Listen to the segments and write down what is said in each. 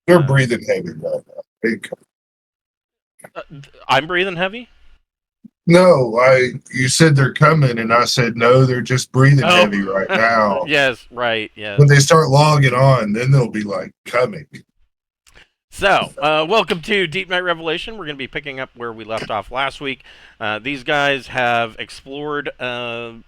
They're breathing heavy right now. I'm breathing heavy. No, you said they're coming, and I said no, they're just breathing Oh, heavy right now. yes, right, yes. When they start logging on, then they'll be like coming. So, welcome to Deep Night Revelation. We're going to be picking up where we left off last week. These guys have explored, pretty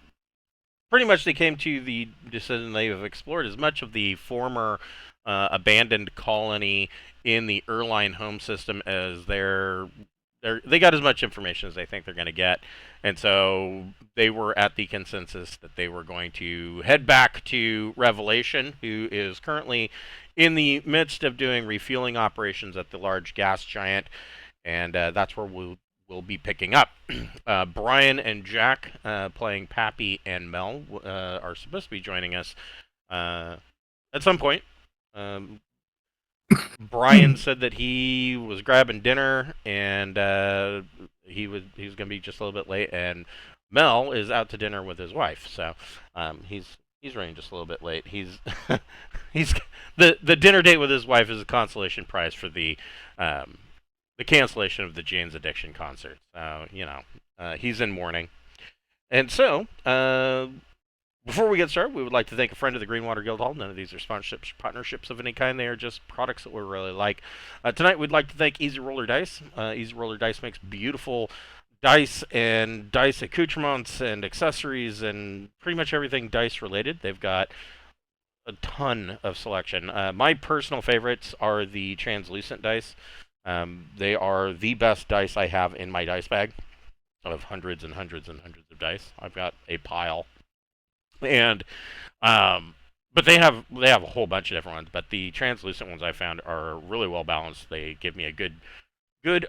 much they came to the decision they have explored as much of the former abandoned colony in the Erline home system as they got as much information as they think they're going to get. And so they were at the consensus that they were going to head back to Revelation, who is currently in the midst of doing refueling operations at the large gas giant. And that's where we'll be picking up. Brian and Jack, playing Pappy and Mel, are supposed to be joining us at some point. Brian said that he was grabbing dinner and he was going to be just a little bit late, and Mel is out to dinner with his wife, so he's running just a little bit late. He's the dinner date with his wife is a consolation prize for the cancellation of the Jane's Addiction concert. So he's in mourning, and so before we get started, we would like to thank a friend of the Greenwater Guildhall. None of these are sponsorships, partnerships of any kind. They are just products that we really like. Tonight, we'd like to thank Easy Roller Dice. Easy Roller Dice makes beautiful dice and dice accoutrements and accessories and pretty much everything dice related. They've got a ton of selection. My personal favorites are the translucent dice. They are the best dice I have in my dice bag. I have hundreds and hundreds and hundreds of dice. I've got a pile. And but they have a whole bunch of different ones, but the translucent ones I found are really well balanced. They give me a good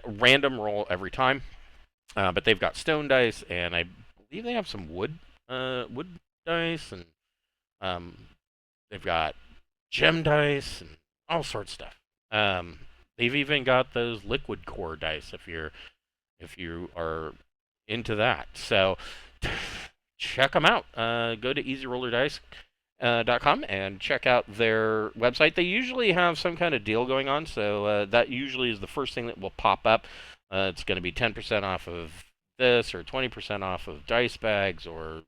random roll every time. But they've got stone dice, and I believe they have some wood dice, and they've got gem dice and all sorts of stuff. They've even got those liquid core dice if you are into that. So check them out. Go to easyrollerdice.com and check out their website. They usually have some kind of deal going on, so that usually is the first thing that will pop up. It's going to be 10% off of this or 20% off of dice bags or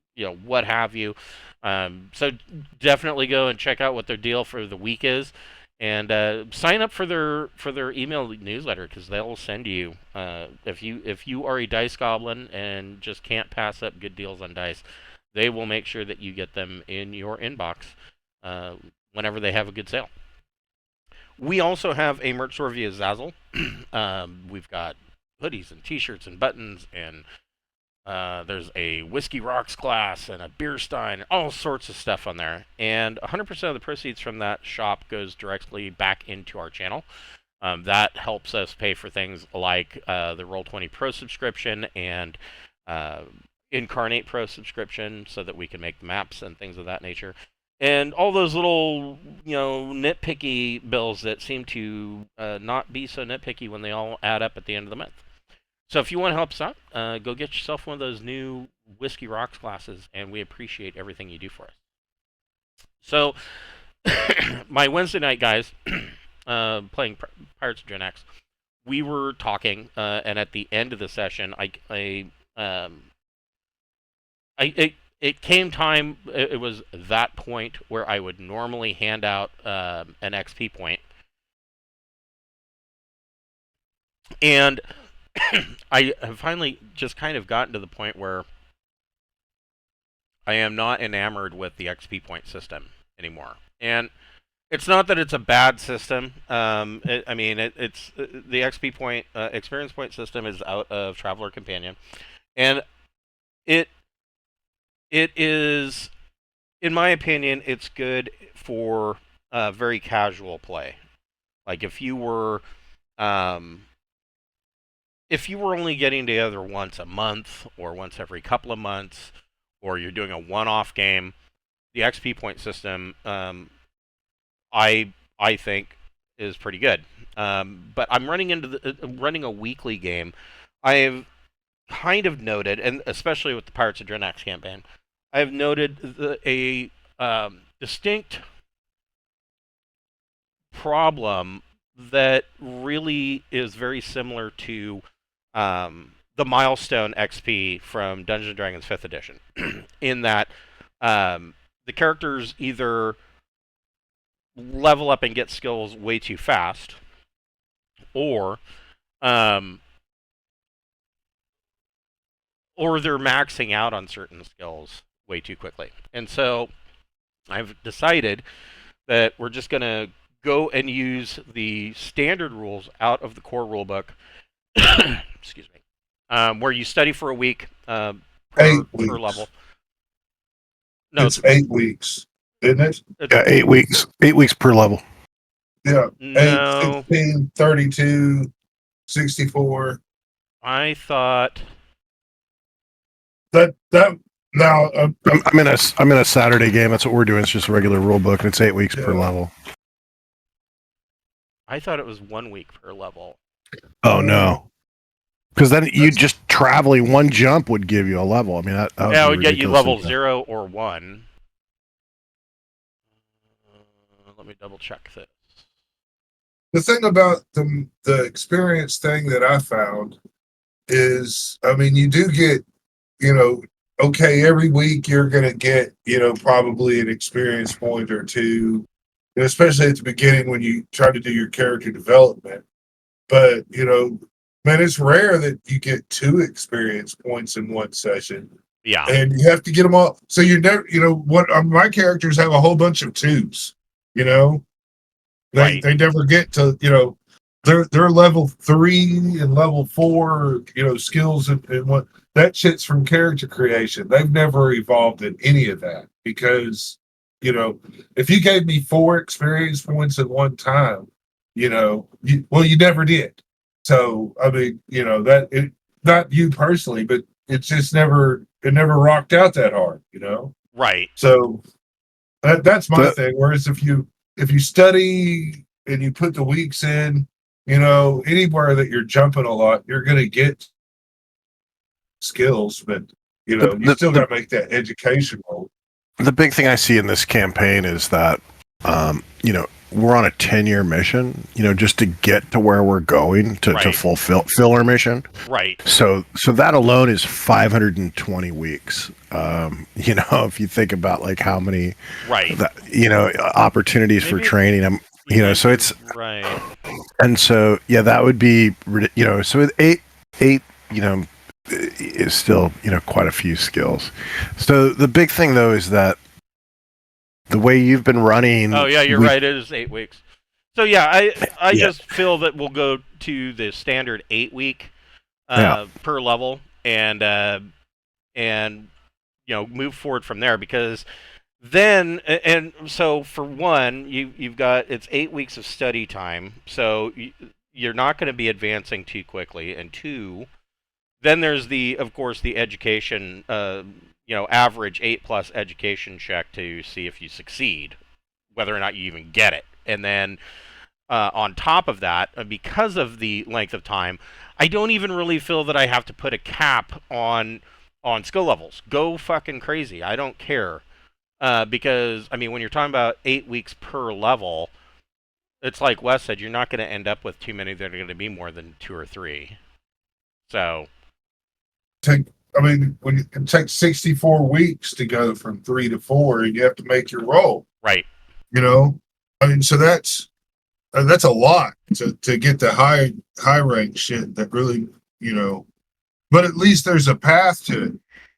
what have you. So definitely go and check out what their deal for the week is. And sign up for their email newsletter, because they'll send you if you are a dice goblin and just can't pass up good deals on dice, they will make sure that you get them in your inbox whenever they have a good sale. We also have a merch store via Zazzle. We've got hoodies and T-shirts and buttons, and there's a Whiskey Rocks glass and a beer stein, all sorts of stuff on there. And 100% of the proceeds from that shop goes directly back into our channel. That helps us pay for things like the Roll20 Pro subscription and Incarnate Pro subscription, so that we can make maps and things of that nature. And all those little, nitpicky bills that seem to not be so nitpicky when they all add up at the end of the month. So if you want to help us out, go get yourself one of those new Whiskey Rocks glasses, and we appreciate everything you do for us. So, my Wednesday night guys, playing Pirates of Gen X, we were talking, and at the end of the session, it came time. It was that point where I would normally hand out an XP point, and I have finally just kind of gotten to the point where I am not enamored with the XP point system anymore. And it's not that it's a bad system. It's the XP point experience point system is out of Traveler Companion, and it is, in my opinion, it's good for very casual play. Like if you were only getting together once a month or once every couple of months, or you're doing a one-off game, the XP point system, I think, is pretty good. But I'm running a weekly game. I have kind of noted, and especially with the Pirates of Gen X campaign, I have noted a distinct problem that really is very similar to the milestone XP from Dungeons and Dragons 5th Edition, in that the characters either level up and get skills way too fast, or um, or they're maxing out on certain skills way too quickly. And so I've decided that we're just going to go and use the standard rules out of the core rulebook. Excuse me. Where you study for a week per 8 weeks. level. No, it's 8 weeks, isn't it? Yeah, 8 weeks. 8 weeks per level. Yeah. No. 8, 16, 32, 64. I thought That now I'm in a Saturday game. That's what we're doing. It's just a regular rule book, and it's 8 weeks per level. it was 1 week per level. Oh no, because then you just traveling one jump would give you a level. I mean, that it would get you level 0 or 1. Let me double check this. the thing about the experience thing that I found is, I mean, you do get, okay, every week you're going to get, probably an experience point or two, and especially at the beginning when you try to do your character development. But, man, it's rare that you get 2 experience points in one session. Yeah. And you have to get them all. So you never, my characters have a whole bunch of 2s, They never get to, they're level 3 and level 4, skills and what that shit's from character creation. They've never evolved in any of that because, if you gave me 4 experience points at one time, you never did. So, I mean, not you personally, but it's just never rocked out that hard, Right. So that's my thing. Whereas if you study and you put the weeks in, anywhere that you're jumping a lot, you're going to get skills, but you still got to make that education roll. The big thing I see in this campaign is that, we're on a 10-year mission, just to get to where we're going to fulfill our mission. Right. So that alone is 520 weeks. If you think about like how many, opportunities for training, so it's right. And so, that would be, so with eight, is still, quite a few skills. So the big thing though is that the way you've been running. Oh yeah, you're right. It is 8 weeks. So yeah, I just feel that we'll go to the standard 8 week per level and move forward from there, because then so for one, you've got, it's 8 weeks of study time, so you're not going to be advancing too quickly, and 2, then there's of course the education, average 8+ education check to see if you succeed, whether or not you even get it. And then on top of that, because of the length of time, I don't even really feel that I have to put a cap on skill levels. Go fucking crazy. I don't care. Because, I mean, when you're talking about 8 weeks per level, it's like Wes said, you're not going to end up with too many that are going to be more than 2 or 3. So... when it takes 64 weeks to go from 3 to 4, and you have to make your roll. Right. So that's a lot to get the high rank shit that really, but at least there's a path to it.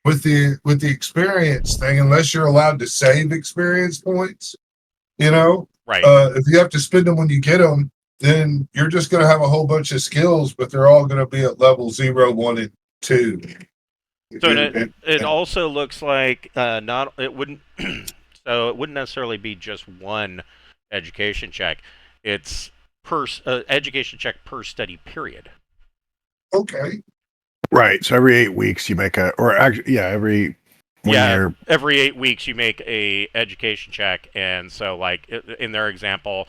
With the experience thing, unless you're allowed to save experience points, right. If you have to spend them when you get them, then you're just going to have a whole bunch of skills, but they're all going to be at level 0, 1, and 2. So it also looks like it wouldn't so it wouldn't necessarily be just one education check. It's per education check per study period. Okay. Right. So every 8 weeks you make every 1 year. Every 8 weeks you make a education check, and so like in their example,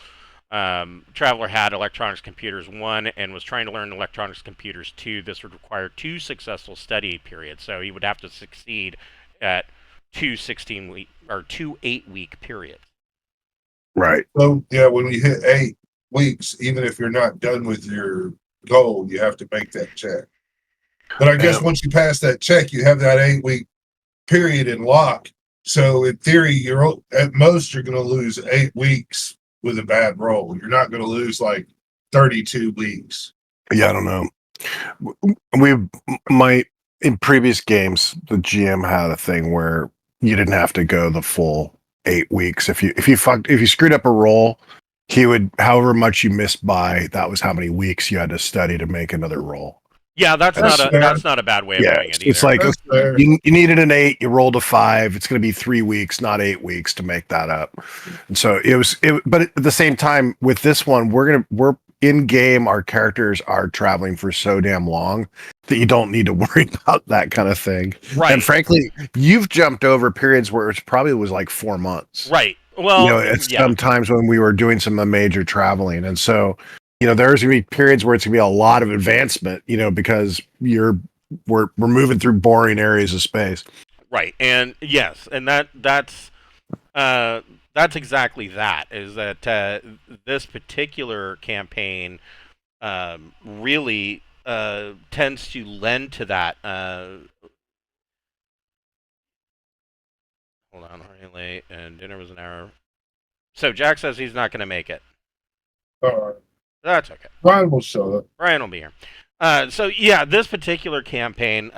Traveler had electronics computers 1 and was trying to learn electronics computers 2. This would require 2 successful study periods, so he would have to succeed at 2 16-week or 2 8-week periods. Right. So when we hit 8, weeks, even if you're not done with your goal, you have to make that check. But I guess once you pass that check, you have that 8-week period in lock. So in theory, you're at most you're going to lose 8 weeks with a bad roll. You're not going to lose like 32 weeks. Yeah, I don't know. In previous games, the GM had a thing where you didn't have to go the full 8 weeks. If you screwed up a roll, he would, however much you missed by, that was how many weeks you had to study to make another roll. Yeah, that's not a bad way of doing it either. It's like you needed an 8, you rolled a 5. It's going to be 3 weeks, not 8 weeks, to make that up. And so but at the same time, with this one, we're in game. Our characters are traveling for so damn long that you don't need to worry about that kind of thing. Right. And frankly, you've jumped over periods where it probably was like 4 months. Right. Well, sometimes when we were doing some major traveling, and so. There's going to be periods where it's going to be a lot of advancement, because we're moving through boring areas of space. Right. And yes, and that's exactly that, is that this particular campaign really tends to lend to that. Hold on, already late, and dinner was an hour. So Jack says he's not going to make it. All right. That's okay. Brian will show up. Brian will be here. So yeah, this particular campaign,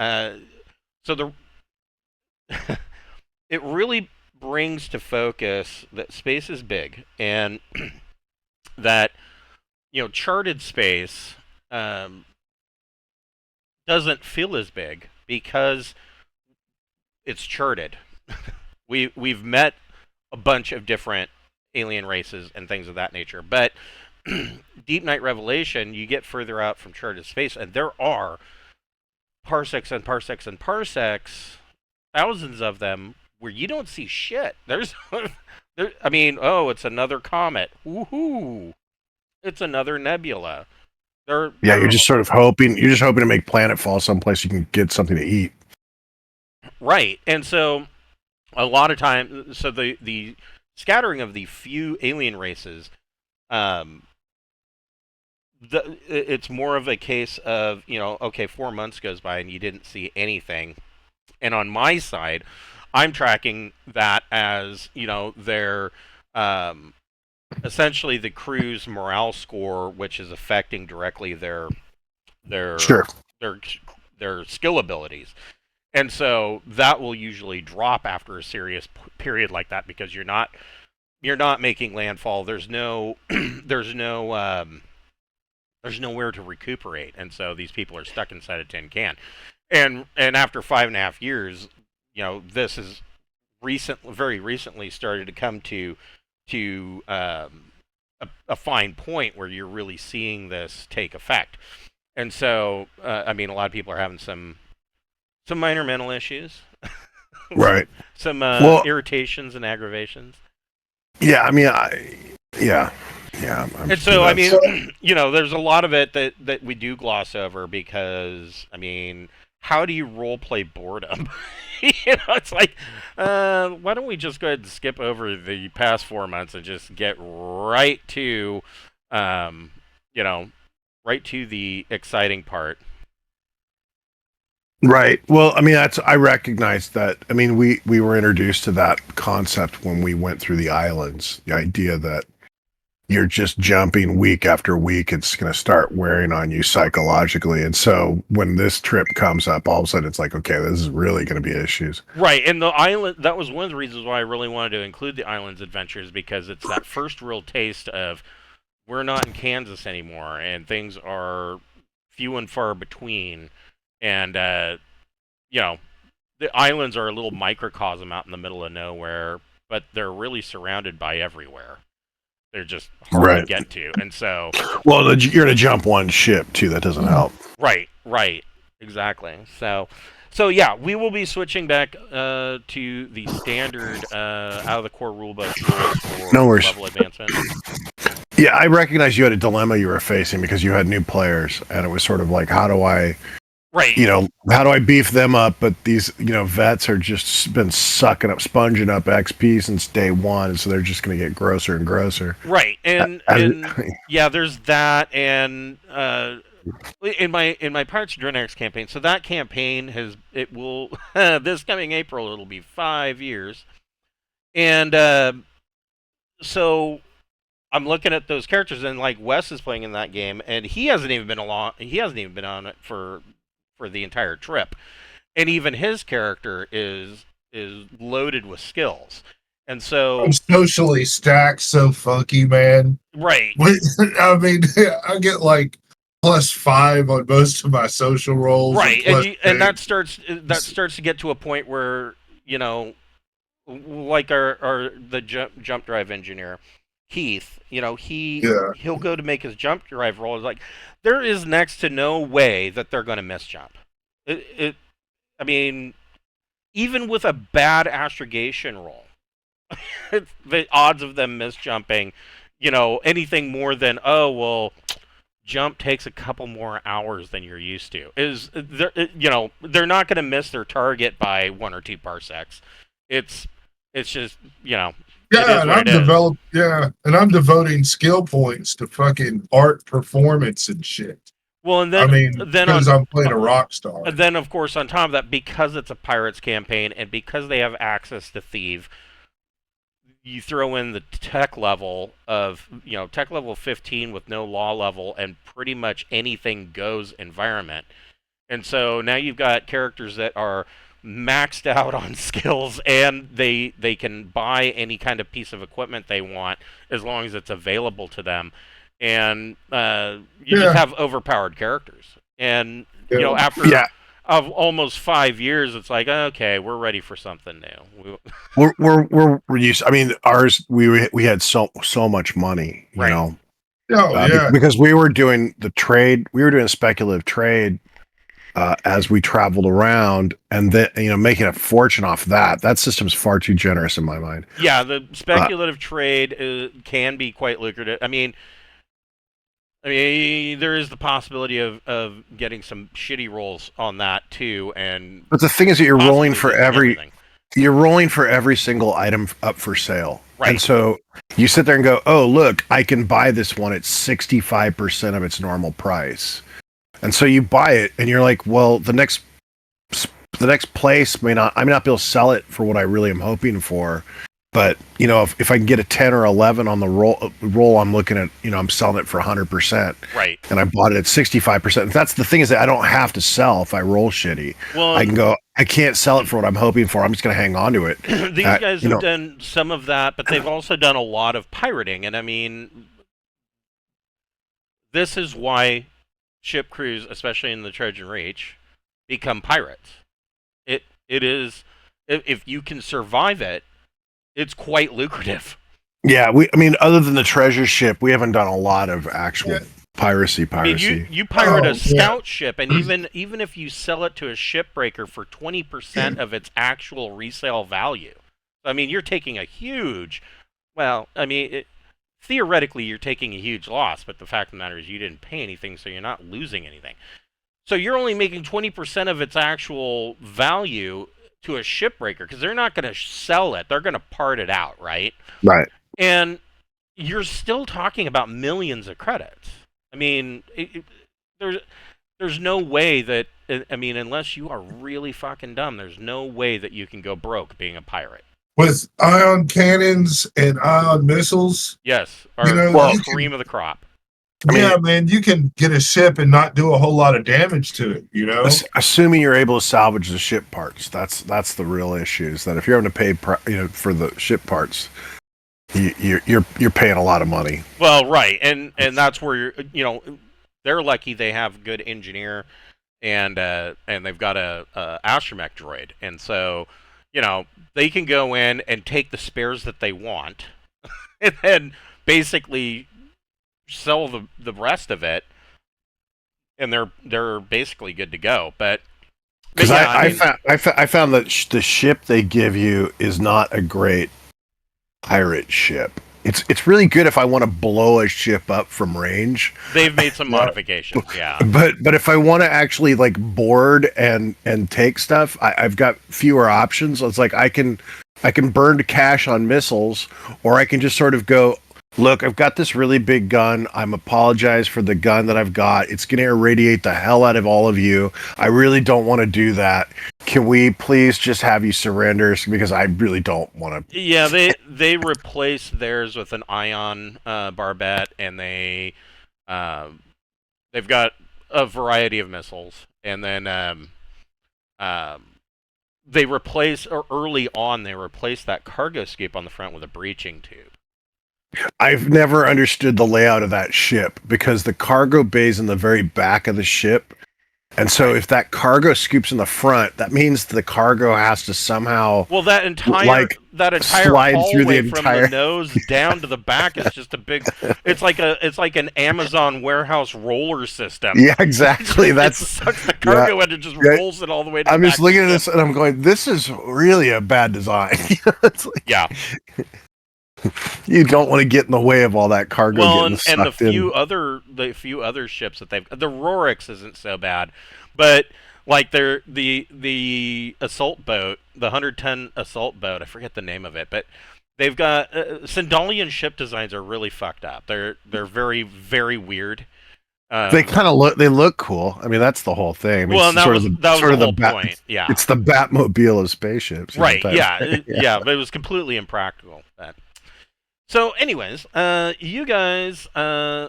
it really brings to focus that space is big, and that charted space doesn't feel as big because it's charted. We've met a bunch of different alien races and things of that nature, but Deepnight Revelation, you get further out from charted space, and there are parsecs and parsecs and parsecs, thousands of them, where you don't see shit. It's another comet. Woohoo! It's another nebula. You're just sort of hoping. You're just hoping to make planetfall someplace you can get something to eat. Right, and so a lot of time, so the scattering of the few alien races. It's more of a case of, 4 months goes by and you didn't see anything. And on my side, I'm tracking that as, their essentially the crew's morale score, which is affecting directly their skill abilities. And so that will usually drop after a serious period like that, because you're not making landfall. There's nowhere to recuperate, and so these people are stuck inside a tin can. And after 5.5 years, this is very recently started to come to a fine point where you're really seeing this take effect. And so, a lot of people are having some minor mental issues, right? some irritations and aggravations. Yeah, yeah. And so, there's a lot of it that we do gloss over because, how do you role play boredom? It's like, why don't we just go ahead and skip over the past 4 months and just get right to, right to the exciting part. Right. Well, I recognize that. We were introduced to that concept when we went through the islands. The idea that you're just jumping week after week, it's going to start wearing on you psychologically. And so when this trip comes up, all of a sudden it's like, okay, this is really going to be issues. Right. And the island, that was one of the reasons why I really wanted to include the islands adventures, because it's that first real taste of, we're not in Kansas anymore, and things are few and far between. And, the islands are a little microcosm out in the middle of nowhere, but they're really surrounded by everywhere. They're just hard to get to. And so... Well, you're going to jump one ship, too. That doesn't help. Right. Exactly. So yeah, we will be switching back to the standard out of the core rulebook for level advancement. Yeah, I recognize you had a dilemma you were facing because you had new players, and it was sort of like, how do I Right. How do I beef them up? But these, vets are just been sponging up XP since day one, so they're just going to get grosser and grosser. Right. And yeah, there's that, and in my Pirates of Drenax campaign. So that campaign will this coming April it'll be 5 years, and so I'm looking at those characters, and like Wes is playing in that game, and he hasn't even been on it for the entire trip, and even his character is loaded with skills, and so I'm socially stacked so funky, man. right. I mean, I get like +5 on most of my social rolls, right, and that starts to get to a point where like the jump drive engineer Keith, he'll go to make his jump drive roll. It's like there is next to no way that they're going to miss jump. I mean, even with a bad astrogation roll, the odds of them misjumping, anything more than jump takes a couple more hours than you're used to is they're not going to miss their target by 1 or 2 parsecs. It's just and I'm devoting skill points to fucking art performance and shit. Well, and then because I'm playing a rock star. And then, of course, on top of that, because it's a pirates campaign and because they have access to Thieve, you throw in the tech level of tech level 15 with no law level and pretty much anything goes environment, and so now you've got characters that are maxed out on skills, and they can buy any kind of piece of equipment they want as long as it's available to them, and you just have overpowered characters. And after of almost 5 years, it's like, okay, we're ready for something new. We're used. I mean, ours we had so much money, right. Because we were doing the trade, we were doing speculative trade. As we traveled around, and then making a fortune off that system's far too generous in my mind. Yeah, the speculative trade can be quite lucrative. I mean, there is the possibility of getting some shitty rolls on that too, but the thing is that you're rolling for every single item up for sale, right? And so you sit there and go, "Oh, look, I can buy this one at 65% of its normal price." And so you buy it, and you're like, well, the next place I may not be able to sell it for what I really am hoping for, but if I can get a 10 or 11 on the roll, I'm looking at I'm selling it for 100%, right? And I bought it at 65%. That's the thing, is that I don't have to sell if I roll shitty. Well, I can go, I can't sell it for what I'm hoping for. I'm just going to hang on to it. These guys have done some of that, but they've also done a lot of pirating, and I mean, this is why ship crews, especially in the Trojan Reach, become pirates. It is, if you can survive it, it's quite lucrative. Yeah, other than the treasure ship, we haven't done a lot of actual piracy. I mean, you pirate a scout ship, and even if you sell it to a shipbreaker for 20% of its actual resale value, I mean, you're taking a huge, theoretically, you're taking a huge loss, but the fact of the matter is you didn't pay anything, so you're not losing anything. So you're only making 20% of its actual value to a shipbreaker, because they're not going to sell it. They're going to part it out, right? Right. And you're still talking about millions of credits. I mean, there's no way that, unless you are really fucking dumb, there's no way that you can go broke being a pirate. With ion cannons and ion missiles. Yes, cream of the crop. Man, you can get a ship and not do a whole lot of damage to it, Assuming you're able to salvage the ship parts. That's the real issue, is that if you're having to pay for the ship parts, you're paying a lot of money. Well, right, and that's where they're lucky they have a good engineer, and they've got a astromech droid, and so they can go in and take the spares that they want, and then basically sell the rest of it, and they're basically good to go. But because I found that the ship they give you is not a great pirate ship. It's really good if I want to blow a ship up from range. They've made some modifications, yeah. But if I want to actually like board and take stuff, I've got fewer options. It's like I can burn cash on missiles, or I can just sort of go, look, I've got this really big gun. I'm apologize for the gun that I've got. It's going to irradiate the hell out of all of you. I really don't want to do that. Can we please just have you surrender? Because I really don't want to. Yeah, they replaced theirs with an ion barbette, and they've got a variety of missiles, and then they replaced, or early on, they replaced that cargo scoop on the front with a breaching tube. I've never understood the layout of that ship, because the cargo bay's in the very back of the ship. And so if that cargo scoops in the front, that means the cargo has to somehow that entire slide hallway through the from entire the nose down to the back is just a big. It's like an Amazon warehouse roller system. Yeah, exactly. That's it sucks the cargo and it just rolls it all the way to I'm the just back looking of at the this and I'm going, this is really a bad design. It's like, yeah. You don't want to get in the way of all that cargo getting sucked and the few in. other ships that the Rorix isn't so bad, but like the assault boat, the 100-ton assault boat, I forget the name of it, but they've got Sindalian ship designs are really fucked up. They're very, very weird. They kind of look cool. I mean, that's the whole thing. I mean, well, that was the whole Bat, point. Yeah, it's the Batmobile of spaceships, right? Yeah, but it was completely impractical. So, anyways, you guys, can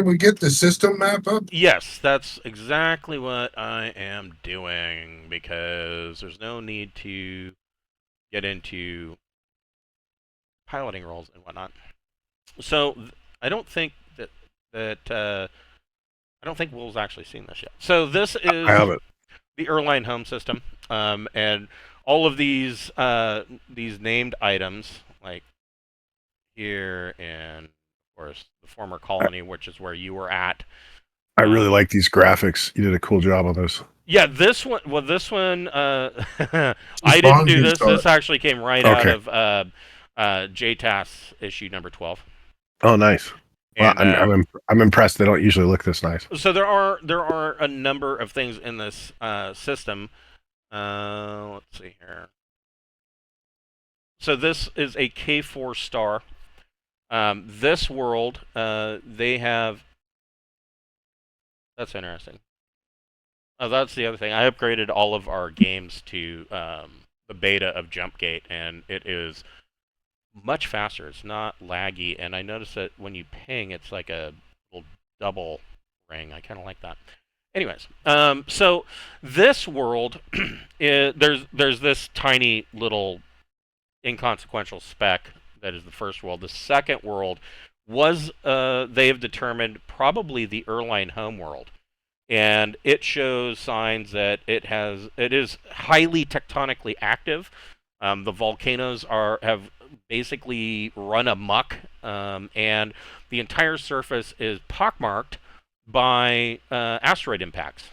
we get the system map up? Yes, that's exactly what I am doing, because there's no need to get into piloting roles and whatnot. So, I don't think I don't think Will's actually seen this yet. So this is the Erline home system, and all of these named items, like here, and of course the former colony, which is where you were at. I really like these graphics. You did a cool job on those. Yeah, this one. Well, this one. I didn't do this. This actually came right out of JTAS issue number 12. Oh, nice. Well, I'm impressed. They don't usually look this nice. So there are a number of things in this system. Let's see here. So this is a K4 star. This world, they have. That's interesting. Oh, that's the other thing. I upgraded all of our games to the beta of Jumpgate, and it is much faster. It's not laggy, and I noticed that when you ping, it's like a little double ring. I kind of like that. Anyways, so this world, there's this tiny little inconsequential speck that is the first world. The second world was they have determined probably the Erline home world, and it shows signs that it is highly tectonically active. The volcanoes have basically run amok, and the entire surface is pockmarked by asteroid impacts.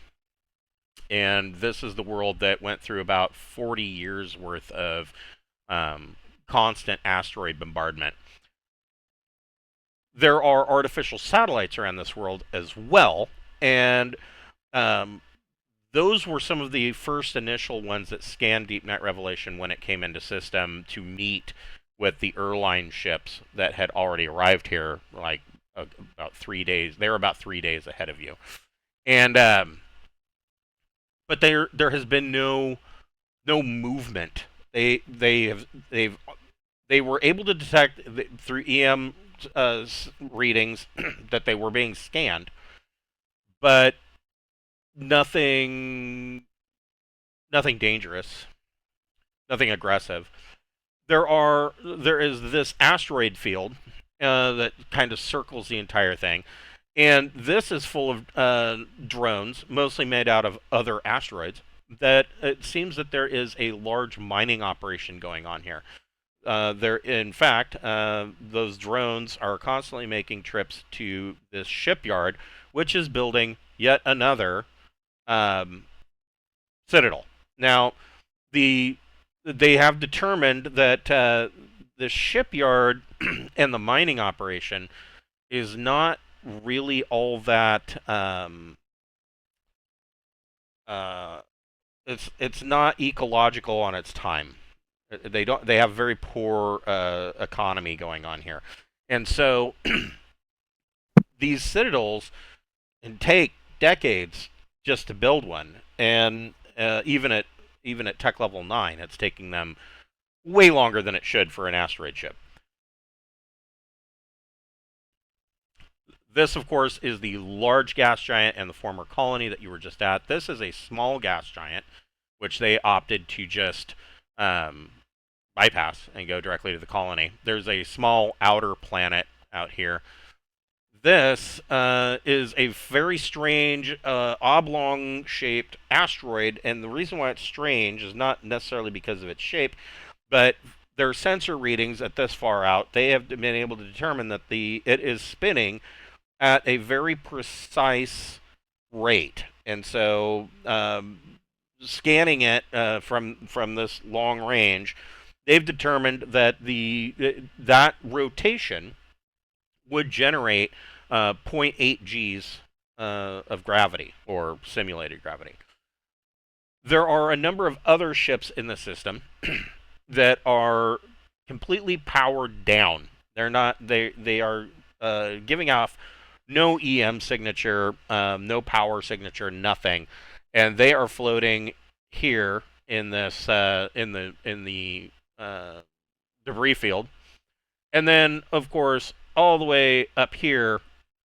And this is the world that went through about 40 years worth of constant asteroid bombardment. There are artificial satellites around this world as well, and those were some of the first initial ones that scanned Deepnight Revelation when it came into system to meet with the Erline ships that had already arrived here, like about 3 days. They were about 3 days ahead of you, and but there has been no movement. They were able to detect through EM readings that they were being scanned, but nothing dangerous, nothing aggressive. There is this asteroid field that kind of circles the entire thing, and this is full of drones, mostly made out of other asteroids. That it seems that there is a large mining operation going on here. In fact, those drones are constantly making trips to this shipyard, which is building yet another citadel. Now, they have determined that the shipyard and the mining operation is not really all that. It's not ecological on its time. They don't. They have very poor economy going on here, and so these citadels can take decades just to build one, and even at tech level 9, it's taking them way longer than it should for an asteroid ship. This, of course, is the large gas giant and the former colony that you were just at. This is a small gas giant, which they opted to just bypass and go directly to the colony. There's a small outer planet out here. This is a very strange oblong-shaped asteroid, and the reason why it's strange is not necessarily because of its shape, but their sensor readings at this far out, they have been able to determine that it is spinning at a very precise rate, and so scanning it from this long range, they've determined that that rotation would generate 0.8 Gs of gravity, or simulated gravity. There are a number of other ships in the system that are completely powered down. They're not. They are giving off no EM signature, no power signature, nothing, and they are floating here in this in the debris field. And then, of course, all the way up here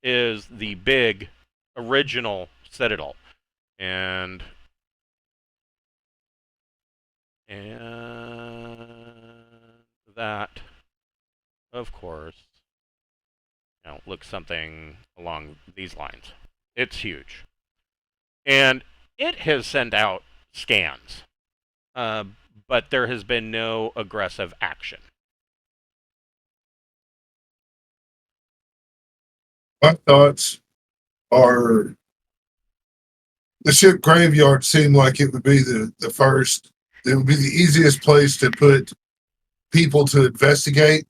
is the big original Citadel, and that, of course, looks something along these lines. It's huge, and it has sent out scans, but there has been no aggressive action. My thoughts are the ship graveyard seemed like it would be the first, it would be the easiest place to put people to investigate,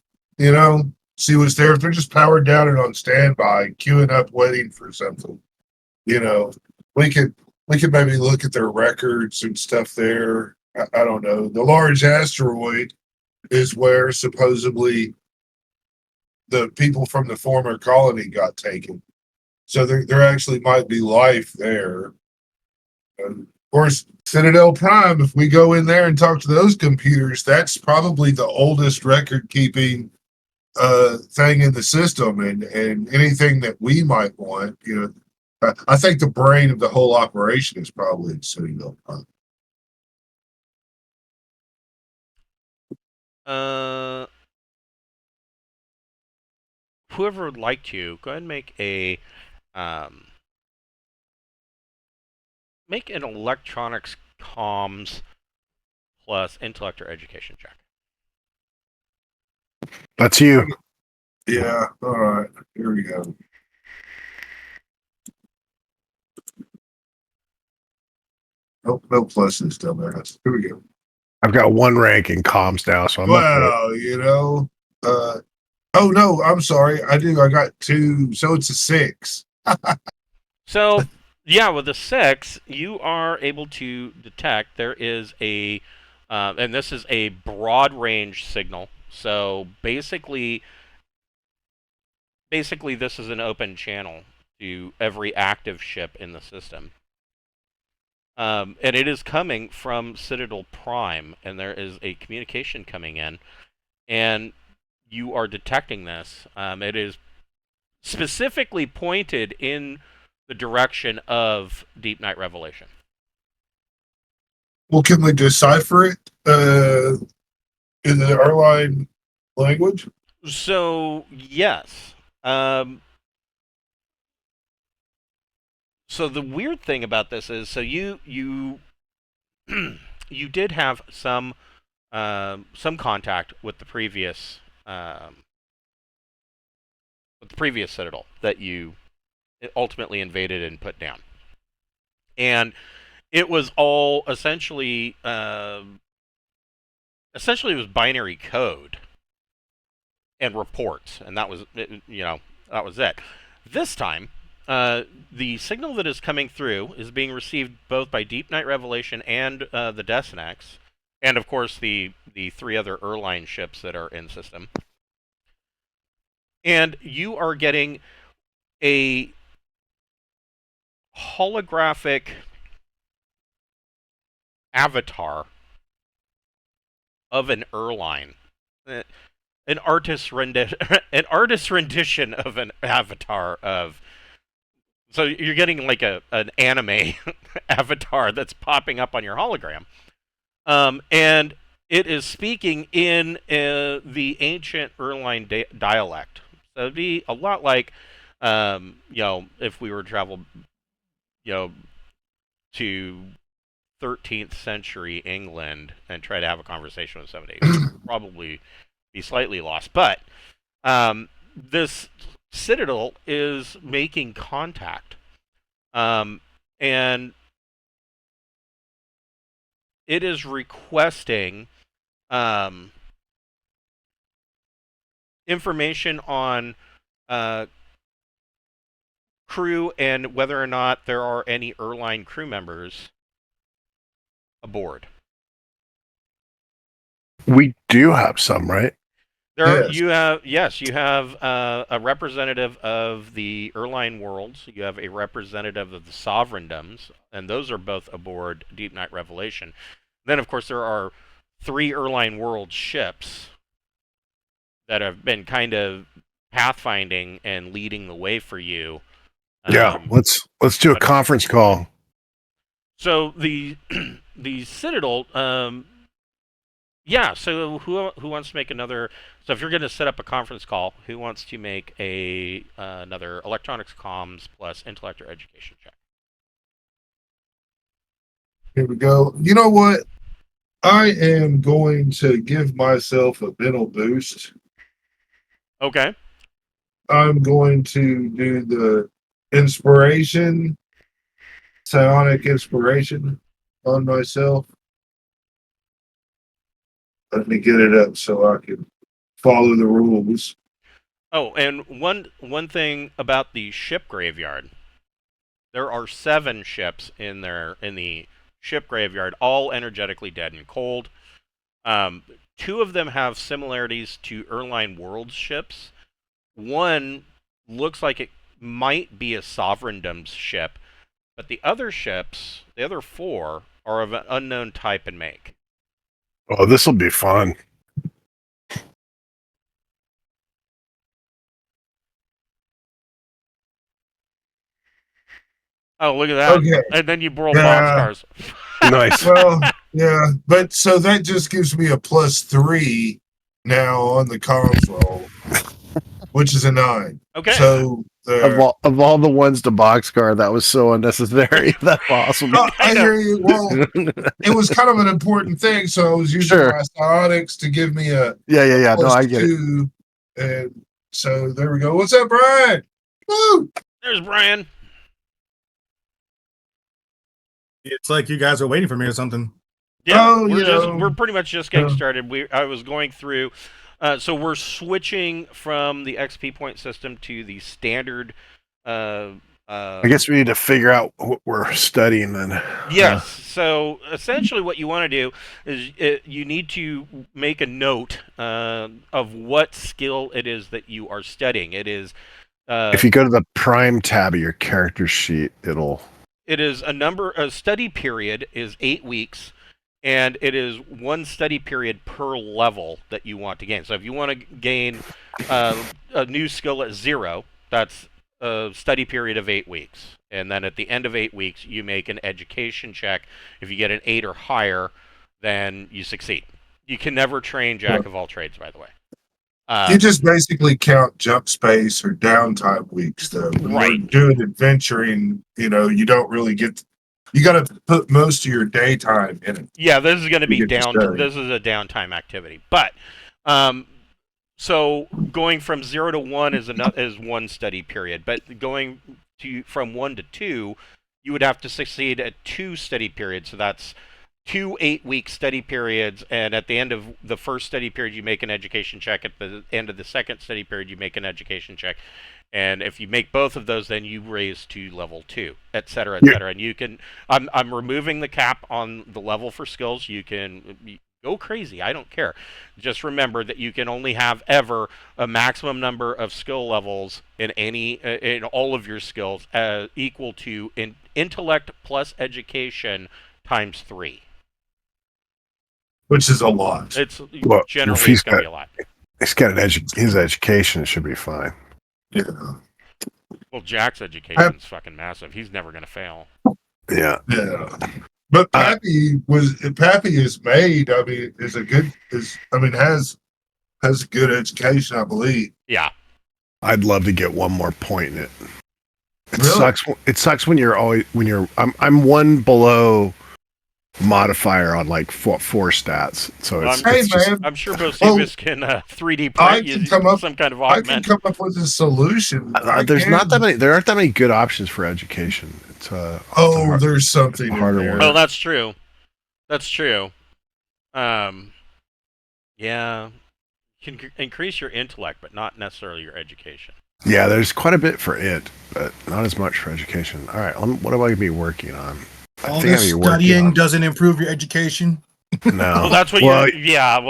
see what's there. If they're just powered down and on standby, queuing up, waiting for something, we could maybe look at their records and stuff there. I don't know. The large asteroid is where supposedly the people from the former colony got taken. So there actually might be life there. Of course, Citadel Prime, if we go in there and talk to those computers, that's probably the oldest record keeping thing in the system, and anything that we might want, I think the brain of the whole operation is probably in Citadel Prime. Whoever would like to go ahead and make an electronics comms plus intellect or education check. That's you. Yeah. All right. Here we go. No pluses down there. Here we go. I've got 1 rank in comms now, so I'm Well, oh no, I'm sorry. I got 2, so it's a 6. So yeah, with a 6, you are able to detect there is a, and this is a broad range signal. So basically this is an open channel to every active ship in the system. And it is coming from Citadel Prime, and there is a communication coming in, and you are detecting this. It is specifically pointed in the direction of Deepnight Revelation. Well, can we decipher it in the airline language? So yes. So the weird thing about this is, so you you did have some contact with the previous Citadel that you ultimately invaded and put down, and it was all essentially it was binary code. and reports, and that was that was it. This time, the signal that is coming through is being received both by Deepnight Revelation and the Destinex, and of course the three other Erline ships that are in system. And you are getting a holographic avatar of an Erline. An artist's rendition of an avatar of. So you're getting like an anime avatar that's popping up on your hologram, and it is speaking in the ancient Erline dialect. So it'd be a lot like, if we were to travel, to 13th century England and try to have a conversation with somebody, probably be slightly lost. But this Citadel is making contact, and it is requesting information on crew and whether or not there are any Erline crew members aboard. We do have some, right? You have a representative of the Erline worlds. You have a representative of the Sovereigndoms, and those are both aboard Deepnight Revelation. Then, of course, there are 3 Erline world ships that have been kind of pathfinding and leading the way for you. Yeah, let's do a conference call. So the Citadel. Yeah, so who wants to make another? So if you're going to set up a conference call, who wants to make another electronics comms plus intellect or education check? Here we go. You know what? I am going to give myself a mental boost. Okay. I'm going to do the inspiration, psionic inspiration on myself. Let me get it up so I can follow the rules. Oh, and one thing about the ship graveyard. There are 7 ships in the ship graveyard, all energetically dead and cold. 2 of them have similarities to Erline Worlds ships. One looks like it might be a Sovereigndom's ship, but the other 4, are of an unknown type and make. Oh, this will be fun. Oh, look at that. Okay. And then you roll boxcars. Nice. Well, yeah, but so that just gives me a +3 now on the console, which is a 9. Okay. So of all the ones to boxcar, that was so unnecessary. That's awesome. I hear you. Well, it was kind of an important thing, so I was using my psionics to give me a yeah. No, I get +2, and so there we go. What's up, Brian? Woo! There's Brian. It's like you guys are waiting for me or something. Yeah, we're pretty much just getting started. I was going through. So we're switching from the XP point system to the standard. I guess we need to figure out what we're studying then. Yes. So essentially, what you want to do is you need to make a note of what skill it is that you are studying. It is. If you go to the Prime tab of your character sheet, It is a study period is 8 weeks, and it is 1 study period per level that you want to gain. So if you want to gain a new skill at 0, that's a study period of 8 weeks. And then at the end of 8 weeks, you make an education check. If you get an 8 or higher, then you succeed. You can never train Jack of all trades, by the way. You just basically count jump space or downtime weeks, though. When you're doing adventuring, you don't really get. You got to put most of your daytime in it. Yeah, this is going to be down. This is a downtime activity, but so going from 0 to 1 is 1 study period, but going from 1 to 2, you would have to succeed at 2 study periods. So that's 2 8-week study periods, and at the end of the first study period, you make an education check. At the end of the second study period, you make an education check. And if you make both of those, then you raise to level 2, et cetera, et cetera. And you can, I'm removing the cap on the level for skills. You can go crazy. I don't care. Just remember that you can only have ever a maximum number of skill levels in all of your skills equal to intellect plus education times 3. Which is a lot. It's Well, generally if he's it's going to got- be a lot. He's got his education should be fine. Yeah. Well, Jack's education's fucking massive. He's never going to fail. Yeah. Yeah. But Pappy is made, I mean, has good education, I believe. Yeah. I'd love to get one more point in it. It Really? sucks. It sucks when you're I'm one below modifier on like four stats. So it's, Hey, it's just, man. I'm sure Bocephus can 3D print you some kind of I can augment. come up with a solution. there aren't that many good options for education. It's There's something in harder there. one. Oh, that's true. That's true. Yeah. You can increase your intellect, but not necessarily your education. Yeah, there's quite a bit for it, but not as much for education. All right, what am I gonna be working on? All this studying doesn't improve your education. No. Well, that's what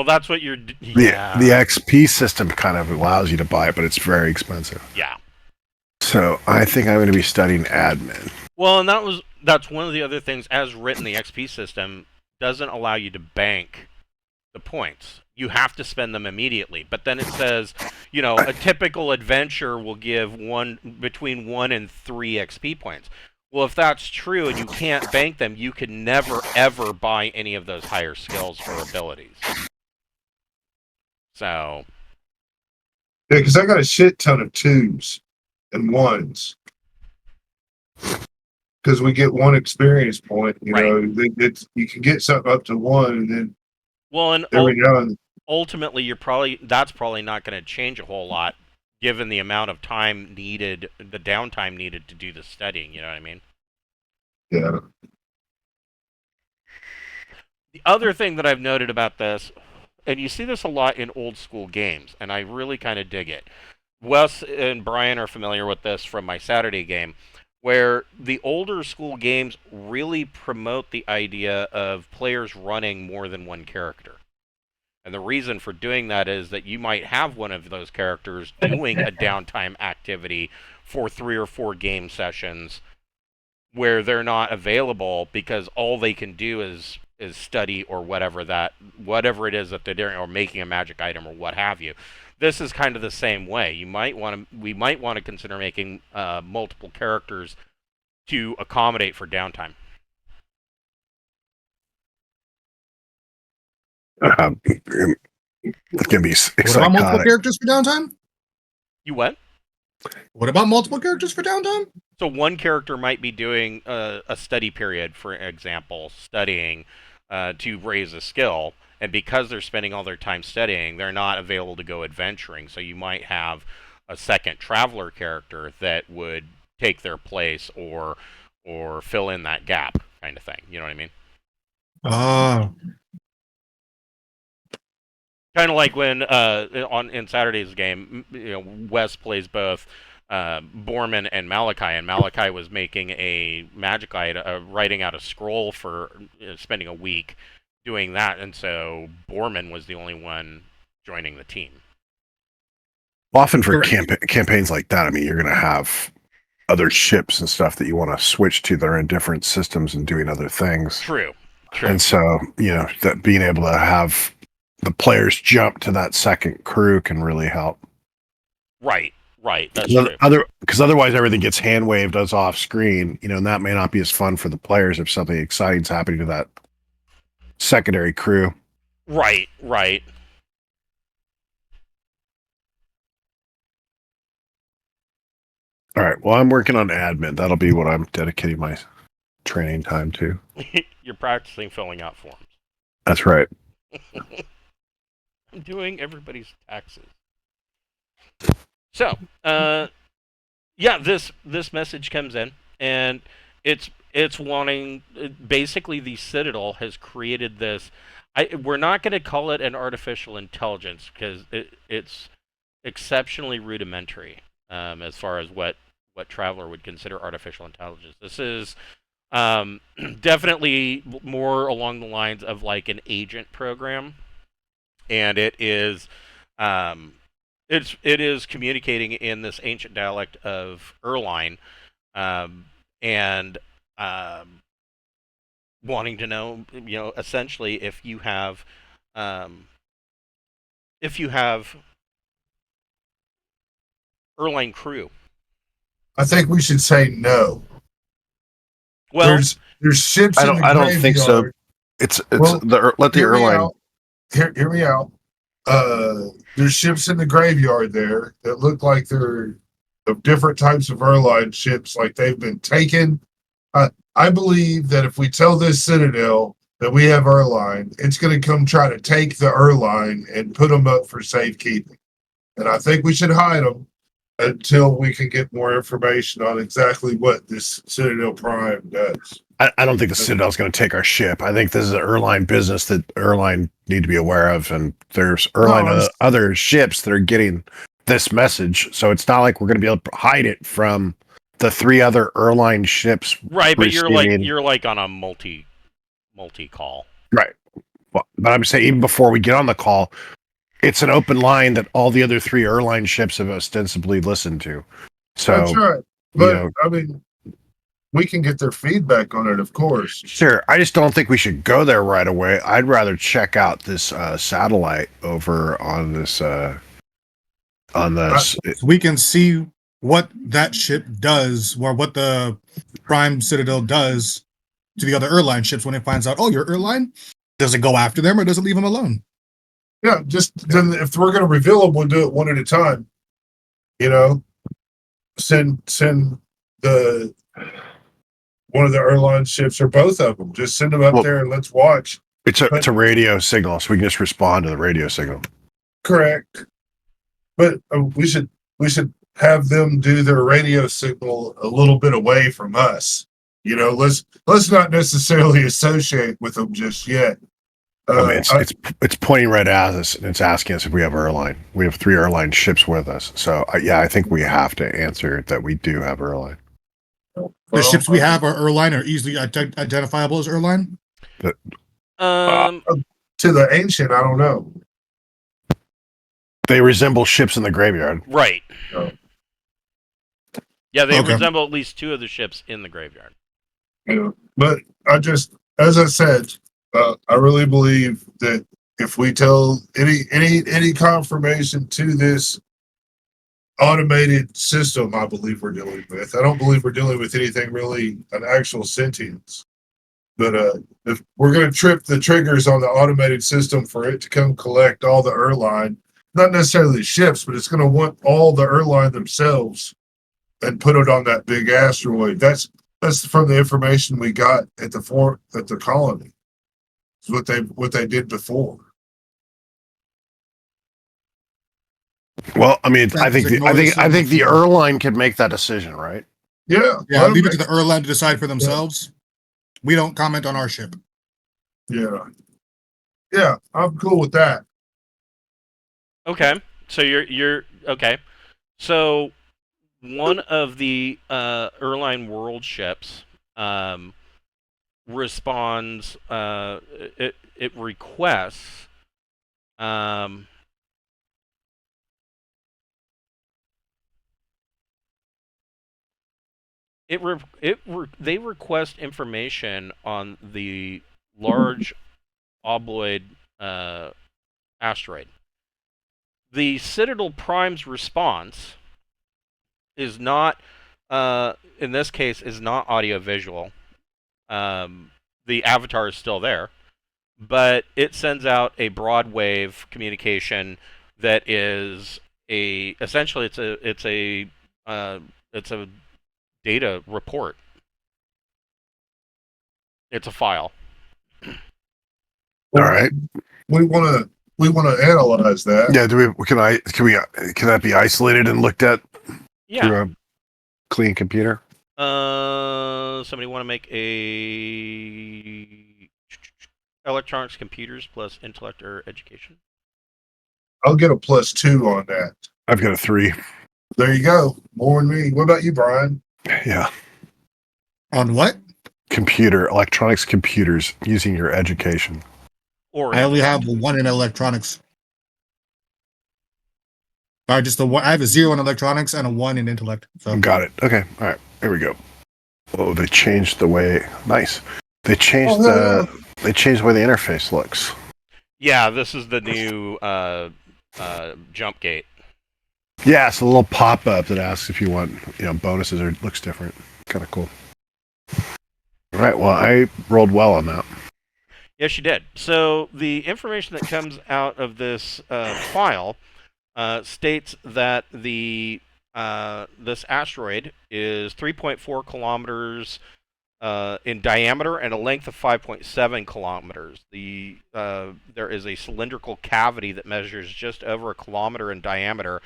that's what you're. Yeah. The XP system kind of allows you to buy it, but it's very expensive. Yeah. So I think I'm going to be studying admin. Well, and that's one of the other things. As written, the XP system doesn't allow you to bank the points. You have to spend them immediately. But then it says, a typical adventure will give between 1 and 3 XP points. Well, if that's true and you can't bank them, you can never, ever buy any of those higher skills or abilities. So. Yeah, because I got a shit ton of 2s and 1s. Because we get 1 experience point, you know, you can get something up to 1, and then ultimately that's probably not going to change a whole lot, given the amount of time needed, the downtime needed to do the studying. You know what I mean? Yeah. The other thing that I've noted about this, and you see this a lot in old school games, and I really kind of dig it. Wes and Brian are familiar with this from my Saturday game, where the older school games really promote the idea of players running more than one character. And the reason for doing that is that you might have one of those characters doing a downtime activity for 3 or 4 game sessions where they're not available because all they can do is study or whatever it is that they're doing, or making a magic item or what have you. This is kind of the same way. We might want to consider making multiple characters to accommodate for downtime. It's gonna be exciting. What about multiple characters for downtime? You what? What about multiple characters for downtime? So one character might be doing a study period, for example, studying to raise a skill, and because they're spending all their time studying, they're not available to go adventuring. So you might have a second traveler character that would take their place or fill in that gap, kind of thing. You know what I mean? Oh. Kind of like when in Saturday's game, Wes plays both Borman and Malachi was making a magic item, writing out a scroll for spending a week doing that, and so Borman was the only one joining the team. Often for campaigns like that, I mean, you're going to have other ships and stuff that you want to switch to that are in different systems and doing other things. True. And so, that being able to have the players jump to that second crew can really help. Right. That's true. Because otherwise everything gets hand waved us off screen, and that may not be as fun for the players if something exciting's happening to that secondary crew. Right. All right. Well, I'm working on admin. That'll be what I'm dedicating my training time to. You're practicing filling out forms. That's right. I'm doing everybody's taxes. So, this message comes in, and it's it's wanting basically the Citadel has created this. We're not going to call it an artificial intelligence because it's exceptionally rudimentary as far as what Traveler would consider artificial intelligence. This is definitely more along the lines of like an agent program, and it is communicating in this ancient dialect of Erline, and wanting to know, essentially if you have Erline crew. I think we should say no. Well, there's ships in the graveyard. I don't think so. Let the Erline. Hear me out. There's ships in the graveyard there that look like they're of different types of Erline ships, like they've been taken. I believe that if we tell this Citadel that we have Erline, it's going to come try to take the Erline and put them up for safekeeping. And I think we should hide them until we can get more information on exactly what this Citadel Prime does. I don't think the Citadel's going to take our ship. I think this is an Erline business that Erline need to be aware of, and there's Erline other ships that are getting this message. So it's not like we're going to be able to hide it from the 3 other Erline ships. Right, but you're like on a multi call. Right. Well, but I'm saying even before we get on the call, it's an open line that all the other 3 Erline ships have ostensibly listened to. So that's right. But I mean, we can get their feedback on it, of course. Sure. I just don't think we should go there right away. I'd rather check out this satellite over on this. We can see what that ship does, or what the Prime Citadel does to the other Erline ships when it finds out, oh, you're Erline. Does it go after them or does it leave them alone? Yeah, then if we're going to reveal them, we'll do it one at a time. Send the one of the Erline ships or both of them. Just send them up there and let's watch. It's a radio signal, so we can just respond to the radio signal. Correct. But we should have them do their radio signal a little bit away from us. Let's not necessarily associate with them just yet. It's pointing right at us, and it's asking us if we have Erline. We have 3 Erline ships with us, so I think we have to answer that we do have Erline. The ships we have are Erline, are easily identifiable as Erline. To the ancient, I don't know. They resemble ships in the graveyard, right? Oh. Yeah, they resemble at least 2 of the ships in the graveyard. Yeah, but as I said. I really believe that if we tell any confirmation to this automated system, I believe we're dealing with. I don't believe we're dealing with anything really an actual sentience. But if we're going to trip the triggers on the automated system for it to come collect all the Erline, not necessarily the ships, but it's going to want all the Erline themselves and put it on that big asteroid. That's from the information we got at the colony. What they did before. Well, I mean, I think the Erline can make that decision, right? Yeah. Leave it to the Erline to decide for themselves. Yeah. We don't comment on our ship. Yeah, I'm cool with that. Okay, so you're okay. So one of the Erline world ships responds, it requests they request information on the large obloid asteroid. The Citadel Prime's response is not in this case is not audio visual. The avatar is still there, but it sends out a broad wave communication that is essentially it's a data report. It's a file. All right. We want to analyze that. Yeah. Can that be isolated and looked at? Yeah. Through a clean computer? Somebody want to make a electronics, computers plus intellect or education? I'll get a +2 on that. I've got a 3. There you go. More than me. What about you, Brian? Yeah. On what? Electronics, computers, using your education. Or I only have intellect. 1 in electronics. Just the 1. I have a 0 in electronics and a 1 in intellect. So Got it. Okay. All right. Here we go. Oh, they changed the way. Nice. They changed They changed the way the interface looks. Yeah, this is the new jump gate. Yeah, it's a little pop up that asks if you want, bonuses, or it looks different. Kind of cool. All right. Well, I rolled well on that. Yes, you did. So the information that comes out of this file states that this asteroid is 3.4 kilometers in diameter and a length of 5.7 kilometers. There is a cylindrical cavity that measures just over 1 kilometer in diameter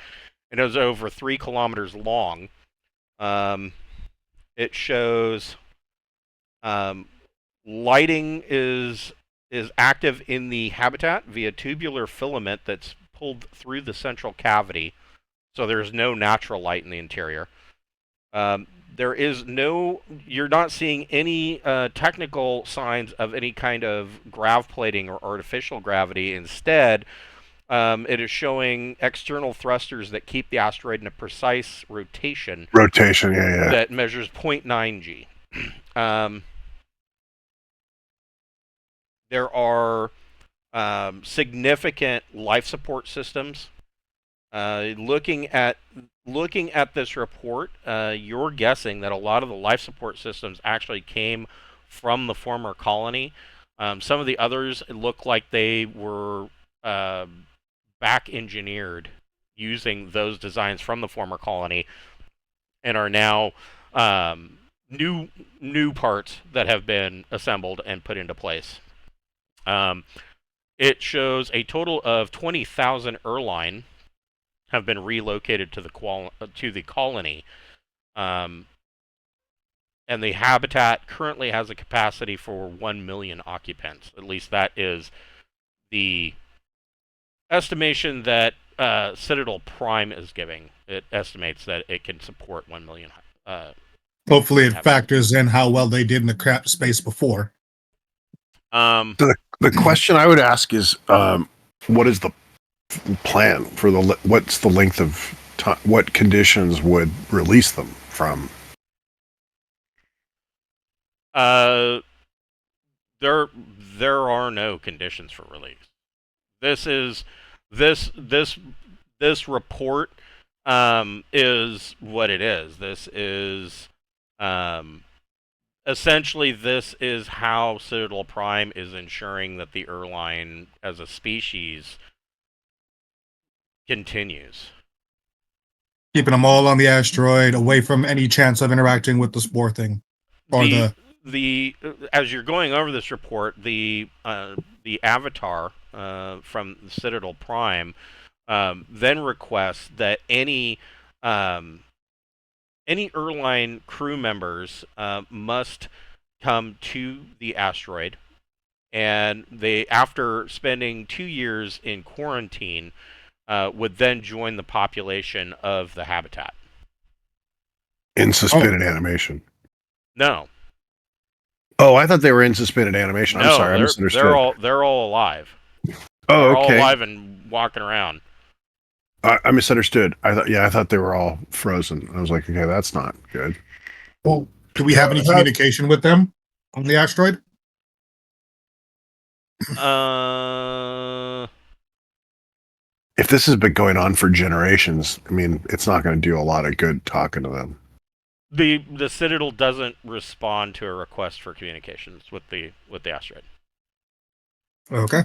and is over 3 kilometers long. It shows lighting is active in the habitat via tubular filament that's pulled through the central cavity, so there's no natural light in the interior. You're not seeing any technical signs of any kind of grav plating or artificial gravity. Instead, it is showing external thrusters that keep the asteroid in a precise rotation. Rotation, yeah. That measures 0.9 G. There are significant life support systems. Looking at this report, you're guessing that a lot of the life support systems actually came from the former colony. Some of the others look like they were back engineered using those designs from the former colony, and are now new parts that have been assembled and put into place. It shows a total of 20,000 Erline have been relocated to the colony, and the habitat currently has a capacity for 1 million occupants. At least that is the estimation that Citadel Prime is giving. It estimates that it can support 1 million. hopefully it factors in how well they did in the crap space before. The question I would ask is, what is the plan for what's the length of time? What conditions would release them from? There are no conditions for release. This report is what it is. This is essentially, this is how Citadel Prime is ensuring that the Erline as a species continues. Keeping them all on the asteroid, away from any chance of interacting with the spore thing. Or as you're going over this report, the avatar from Citadel Prime then requests that any Erline crew members must come to the asteroid, and they, after spending 2 years in quarantine, would then join the population of the habitat. In suspended animation? No. Oh, I thought they were in suspended animation. I'm sorry, I misunderstood. They're all alive. Oh, they're okay. all alive and walking around. I misunderstood. I thought they were all frozen. I was like, okay, that's not good. Well, do we have any communication with them on the asteroid? If this has been going on for generations, I mean, it's not going to do a lot of good talking to them. The Citadel doesn't respond to a request for communications with the asteroid. Okay.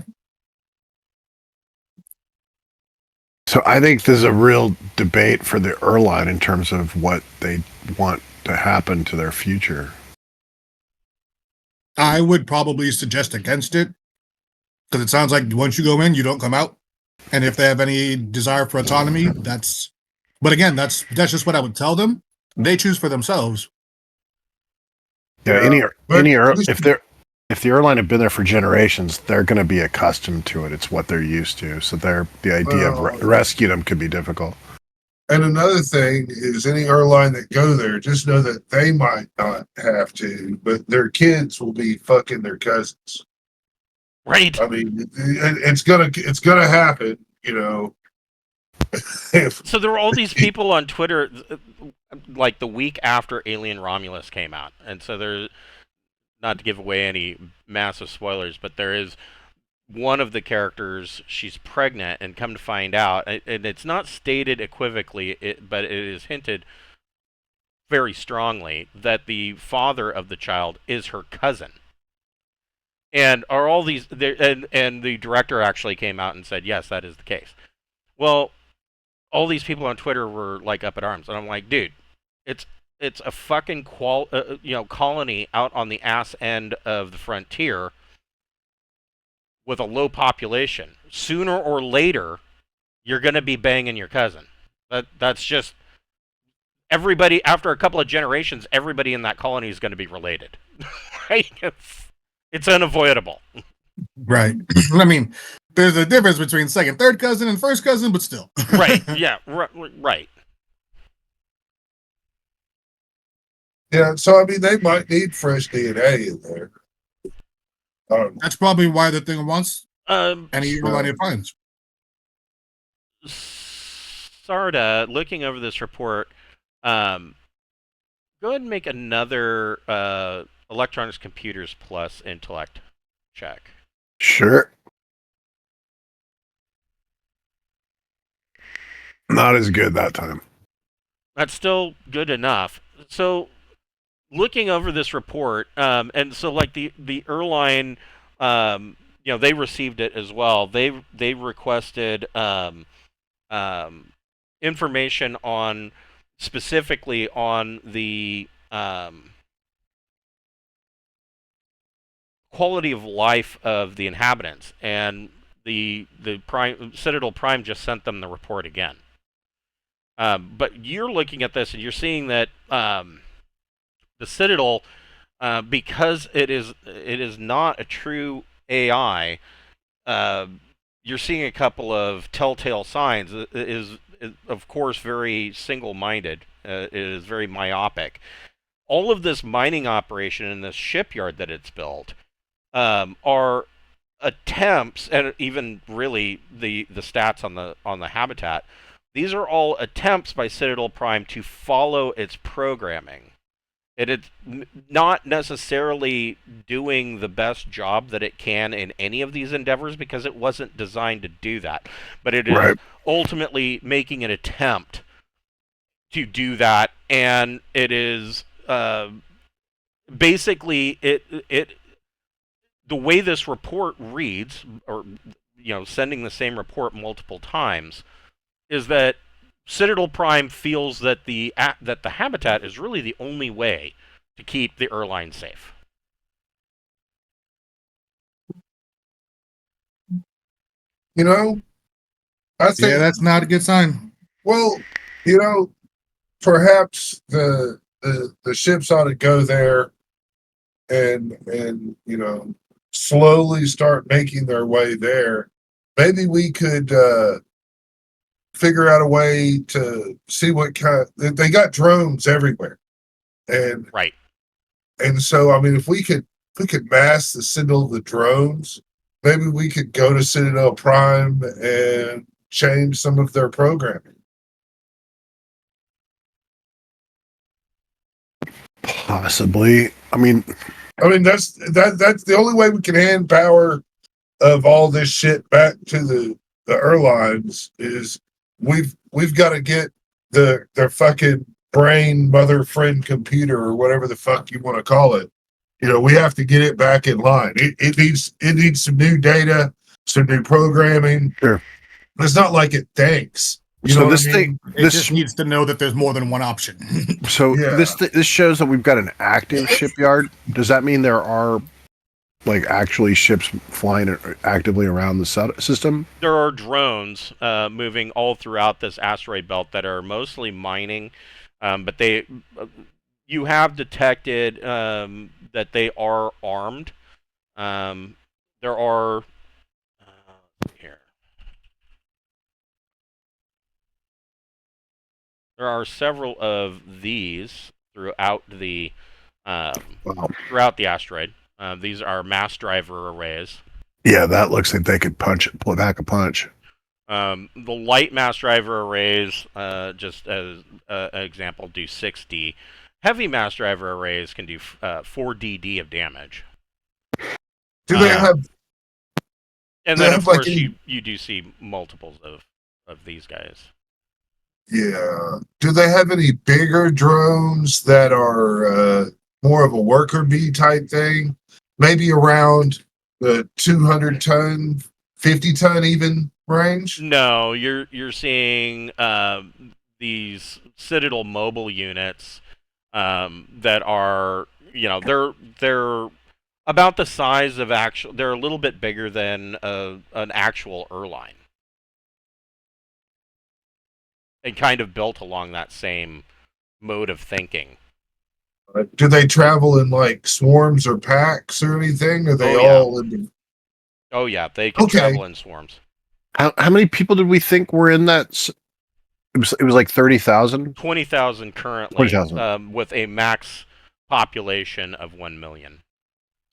So I think there's a real debate for the Erline in terms of what they want to happen to their future. I would probably suggest against it, because it sounds like once you go in, you don't come out. And if they have any desire for autonomy, but again, that's just what I would tell them. They choose for themselves. Yeah, But if the airline have been there for generations, they're going to be accustomed to it. It's what they're used to. So the idea of rescuing them could be difficult. and another thing is any airline that go there, just know that they might not have to, but their kids will be fucking their cousins. Right. I mean, it's gonna happen, you know. So there were all these people on Twitter, like the week after Alien Romulus came out, and so there's, not to give away any massive spoilers, but there is one of the characters, she's pregnant, and come to find out, and it's not stated equivocally, but it is hinted very strongly that the father of the child is her cousin. And are all these and the director actually came out and said, yes, that is the case. Well, all these people on Twitter were like up at arms, and I'm like, dude, it's a fucking colony out on the ass end of the frontier with a low population. Sooner or later, you're gonna be banging your cousin. That's just everybody. After a couple of generations, everybody in that colony is going to be related. Right? It's unavoidable. Right. I mean, there's a difference between second, third cousin and first cousin, but still. Right. Yeah. Right. Yeah. So I mean, they might need fresh DNA in there. That's probably why the thing wants any airline it finds. Sarda, looking over this report, go ahead and make another Electronics Computers Plus Intellect check. Sure. Not as good that time. That's still good enough. So, looking over this report, and so like the airline, they received it as well. They requested information on specifically on the quality of life of the inhabitants, and the Citadel Prime just sent them the report again. But you're looking at this and you're seeing that the Citadel, because it is not a true AI, you're seeing a couple of telltale signs. It is of course very single-minded. It is very myopic. All of this mining operation in this shipyard that it's built are attempts, and even really the stats on the habitat. These are all attempts by Citadel Prime to follow its programming. It is not necessarily doing the best job that it can in any of these endeavors because it wasn't designed to do that. But it is ultimately making an attempt to do that, and it is basically the way this report reads, or sending the same report multiple times, is that Citadel Prime feels that the habitat is really the only way to keep the airline safe. I think that's not a good sign. Well, perhaps the ships ought to go there and slowly start making their way there. Maybe we could figure out a way to see what kind. They got drones everywhere, and right. And so, I mean, if we could mass the signal of the drones, maybe we could go to Citadel Prime and change some of their programming. Possibly. I mean, that's the only way we can hand power of all this shit back to the airlines is we've got to get their fucking brain mother friend computer or whatever the fuck you want to call it. We have to get it back in line. It needs some new data, some new programming. Sure. It's not like it thinks. This just needs to know that there's more than one option. So this shows that we've got an active shipyard. Does that mean there are actually ships flying actively around the system? There are drones moving all throughout this asteroid belt that are mostly mining, but you have detected that they are armed. There are here. There are several of these throughout the Wow. asteroid. These are mass driver arrays. Yeah, that looks like they could pull back a punch. The light mass driver arrays, just as an example, do 6D. Heavy mass driver arrays can do 4DD of damage. Do they have? And they then, have, of like, course, any- you do see multiples of these guys. Yeah. Do they have any bigger drones that are more of a worker bee type thing? Maybe around the 200-ton, 50-ton even range? No, you're seeing these Citadel mobile units that are, they're about the size of actual. They're a little bit bigger than an actual Erline, and kind of built along that same mode of thinking. Do they travel in like swarms or packs or anything? Are they Oh, yeah. all in? Oh yeah, they can Okay. travel in swarms. How many people did we think were in that? It was like 30,000. 20,000 currently, 20,000. With a max population of 1 million.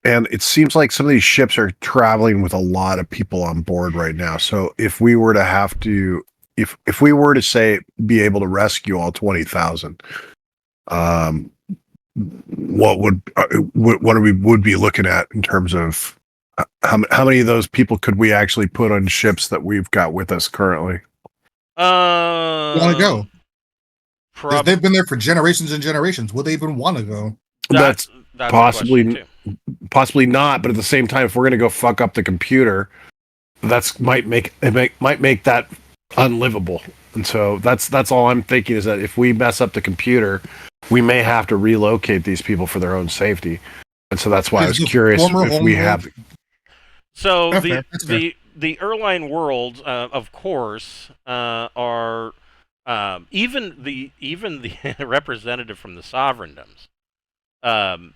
And it seems like some of these ships are traveling with a lot of people on board right now. So if we were to have to, if we were to say be able to rescue all 20,000, what would be looking at in terms of how many of those people could we actually put on ships that we've got with us currently? Want to go? Prob- They've been there for generations and generations. Would they even want to go? that's possibly- a question, too. Possibly not, but at the same time, if we're going to go fuck up the computer, might make that unlivable. And so that's all I'm thinking, is that if we mess up the computer, we may have to relocate these people for their own safety. And so that's why I was curious if we have. So That's fair. the Erline worlds, of course, are even the representative from the Sovereigndoms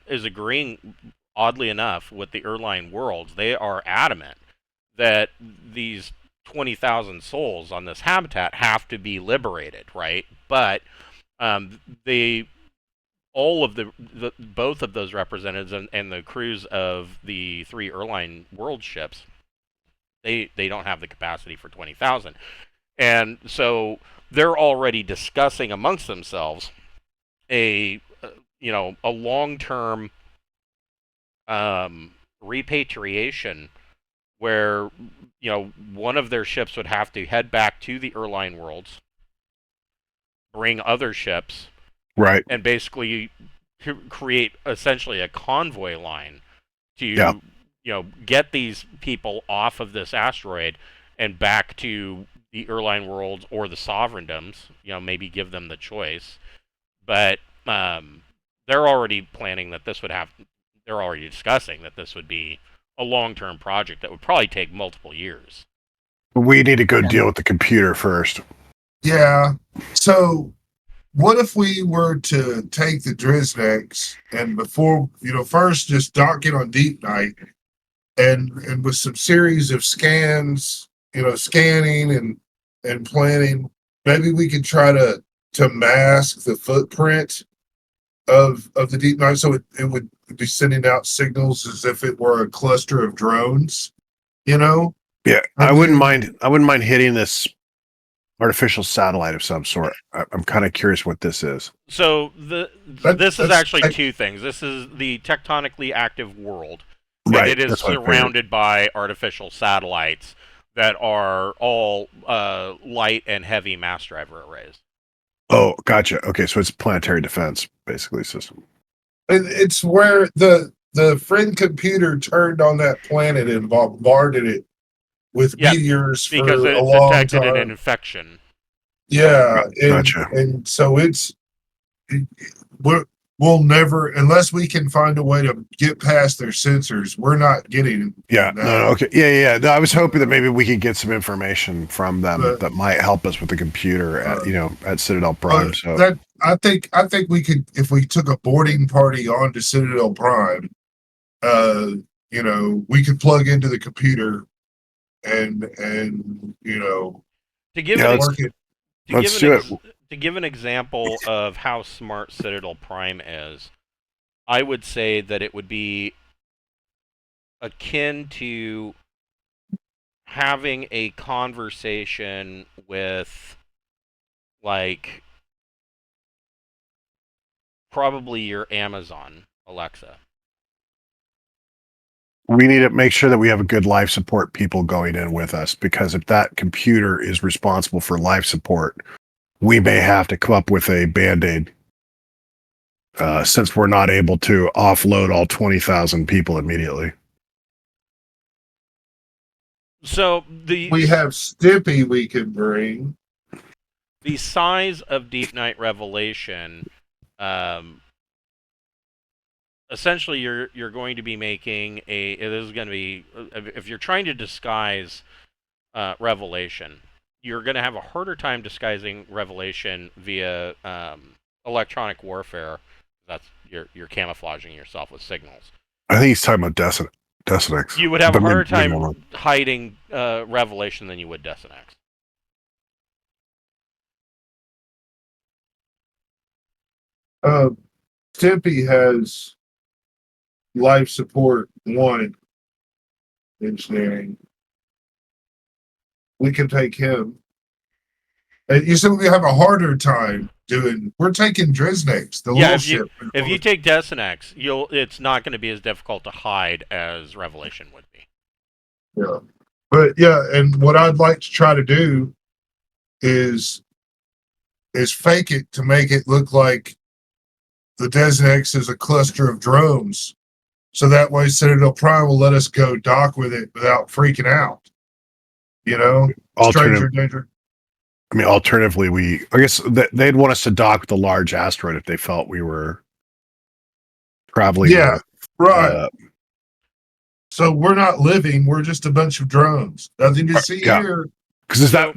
is agreeing, oddly enough, with the Erline worlds. They are adamant that these 20,000 souls on this habitat have to be liberated, right? But all of the both of those representatives and the crews of the 3 Erline world ships, they don't have the capacity for 20,000. And so they're already discussing amongst themselves a long-term repatriation, where one of their ships would have to head back to the Erline worlds, bring other ships, Right. and basically create essentially a convoy line to get these people off of this asteroid and back to the Erline worlds or the Sovereigndoms. Maybe give them the choice. But they're already planning that this would have. They're already discussing that this would be a long-term project that would probably take multiple years. We need to go deal with the computer first. Yeah. So what if we were to take the Drisneks and before, first just dock in on Deepnight and with some series of scans, scanning and planning, maybe we could try to mask the footprint of the Deepnight, so it would be sending out signals as if it were a cluster of drones, Yeah, I wouldn't mind hitting this artificial satellite of some sort. I'm kind of curious what this is. So this is actually two things. This is the tectonically active world, and Right, it is surrounded by artificial satellites that are all light and heavy mass driver arrays. Oh, gotcha. Okay, so it's planetary defense, basically, system. And it's where the friend computer turned on that planet and bombarded it with meteors because for a it's long detected time. an infection. Yeah, Gotcha. And so we'll never, unless we can find a way to get past their sensors, we're not getting. Yeah. No, okay. Yeah. No, I was hoping that maybe we could get some information from them that might help us with the computer at Citadel Prime. So I think we could, if we took a boarding party on to Citadel Prime, we could plug into the computer and To give Yeah, an work it. let's do it. to give an example of how smart Citadel Prime is, I would say that it would be akin to having a conversation with, like, probably your Amazon Alexa. We need to make sure that we have a good life support people going in with us, because if that computer is responsible for life support, we may have to come up with a band-aid, since we're not able to offload all 20,000 people immediately. So We have Stimpy we can bring. the size of Deepnight Revelation, essentially you're going to be making this is going to be, if you're trying to disguise Revelation, you're going to have a harder time disguising Revelation via electronic warfare. That's you're camouflaging yourself with signals. I think he's talking about Desinex. You would have a But harder maybe time I'm wrong. hiding Revelation than you would Desinex. Stimpy has life support 1 engineering. We can take him. And you said we have a harder time doing. We're taking Dresnex, the little ship. If you take Desinex, it's not going to be as difficult to hide as Revelation would be. Yeah. But yeah, and what I'd like to try to do is fake it to make it look like the Desinex is a cluster of drones. So that way Citadel Prime will let us go dock with it without freaking out. Stranger danger. I mean, alternatively, I guess they'd want us to dock with the large asteroid if they felt we were traveling. Yeah, right. So we're not living; we're just a bunch of drones. Nothing to see here. Because is that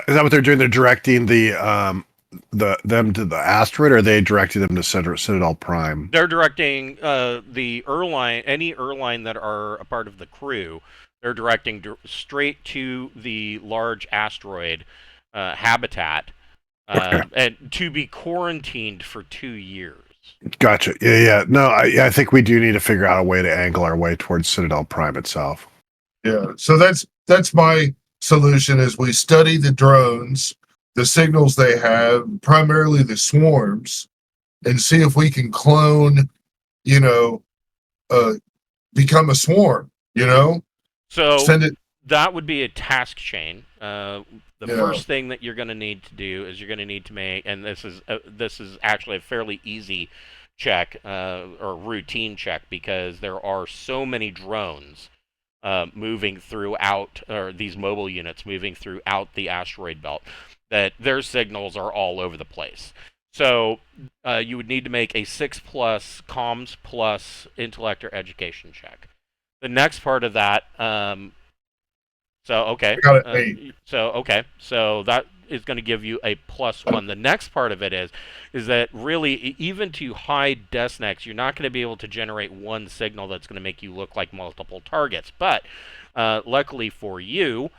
what they're doing? They're directing them to the asteroid, or are they directing them to Citadel Prime? They're directing the any Erline that are a part of the crew. They're directing straight to the large asteroid habitat, and to be quarantined for 2 years. Gotcha. Yeah. No, I think we do need to figure out a way to angle our way towards Citadel Prime itself. Yeah. So that's my solution: is we study the drones, the signals they have, primarily the swarms, and see if we can clone, become a swarm. So send it. That would be a task chain. The first thing that you're going to need to do is you're going to need to make, and this is actually a fairly easy check or routine check, because there are so many drones moving throughout, or these mobile units moving throughout the asteroid belt, that their signals are all over the place. So you would need to make a 6+ comms plus intellect or education check. The next part of that, so that is going to give you a +1. The next part of it is that really, even to hide Desinex, you're not going to be able to generate one signal that's going to make you look like multiple targets. But luckily for you,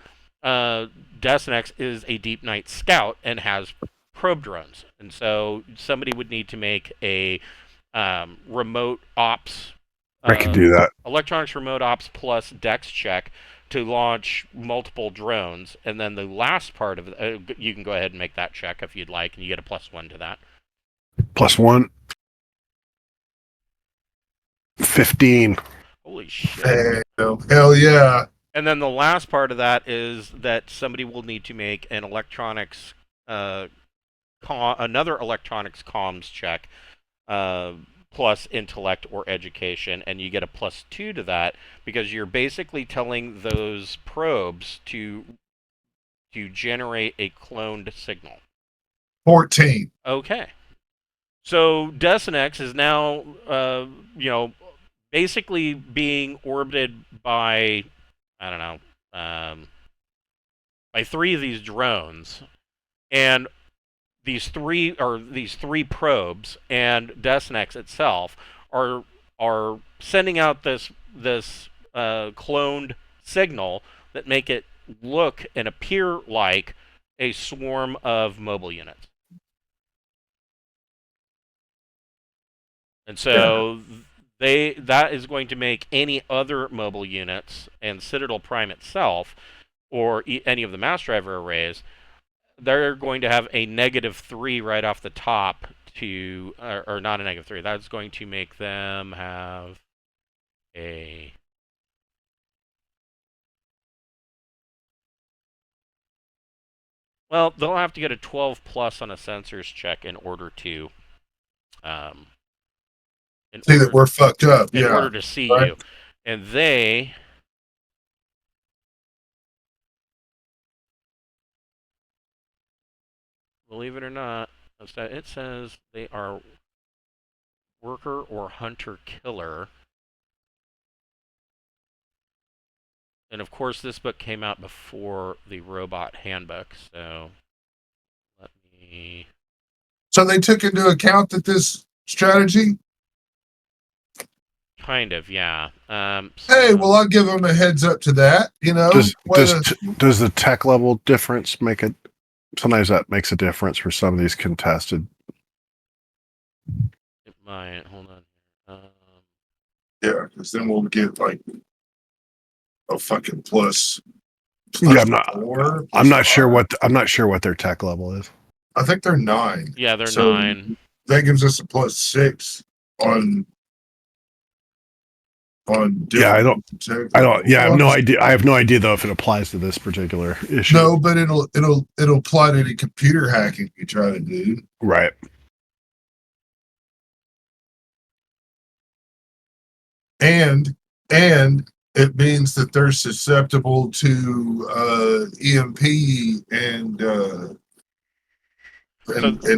Desinex is a Deepnight scout and has probe drones, and so somebody would need to make a remote ops. I can do that. Electronics remote ops plus dex check to launch multiple drones, and then the last part of it, you can go ahead and make that check if you'd like, and you get a +1 to that. +1. 15. Holy shit. Hell yeah. And then the last part of that is that somebody will need to make an electronics, another electronics comms check, plus intellect or education, and you get a +2 to that, because you're basically telling those probes to generate a cloned signal. 14. Okay. So Desinex is now, basically being orbited by, I don't know, by 3 of these drones, and these three probes and Desnex itself are sending out this cloned signal that make it look and appear like a swarm of mobile units. And so that is going to make any other mobile units and Citadel Prime itself, or any of the mass driver arrays, they're going to have a -3 right off the top to, or not a -3. That's going to make them have a. Well, they'll have to get a 12 plus on a sensors check in order to. See that we're fucked up. In Yeah. order to see Right. you. And they. Believe it or not, it says they are worker or hunter killer. And of course, this book came out before the robot handbook, so let me. So they took into account that this strategy. Kind of, yeah. Hey, well, I'll give them a heads up to that. You know, Does the tech level difference make it? Sometimes that makes a difference for some of these contested. It might. Hold on. yeah, because then we'll get like a fucking plus. Yeah, I'm not sure what their tech level is. I think they're 9. Yeah, they're So 9. That gives us a +6 on. Yeah, I don't. Yeah, I have no idea. I have no idea though if it applies to this particular issue. No, but it'll apply to any computer hacking you try to do. Right. And it means that they're susceptible to EMP and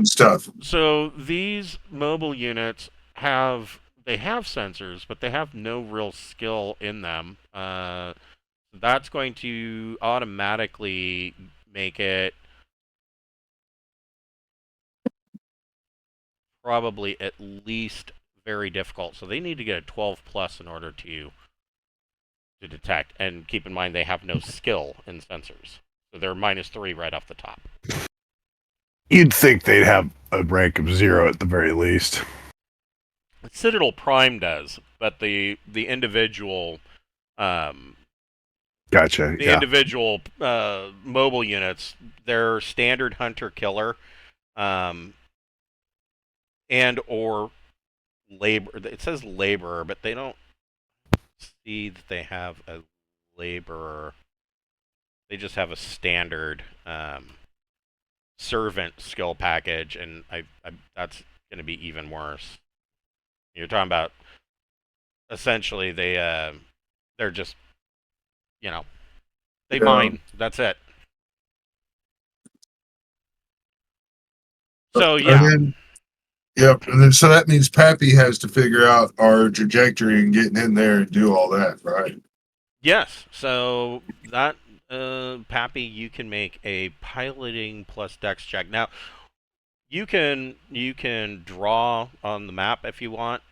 stuff. So these mobile units have sensors, but they have no real skill in them. That's going to automatically make it probably at least very difficult. So they need to get a 12 plus in order to detect. And keep in mind they have no skill in sensors, so they're -3 right off the top. You'd think they'd have a rank of 0 at the very least. Citadel Prime does, but the individual Gotcha. the individual mobile units, they're standard hunter killer, and or labor. It says laborer, but they don't see that they have a laborer. They just have a standard servant skill package, and I that's going to be even worse. You're talking about essentially they're just, they mine. That's it. So yeah. And then so that means Pappy has to figure out our trajectory and getting in there and do all that, right? Yes. So that Pappy, you can make a piloting plus dex check. Now, you can draw on the map if you want.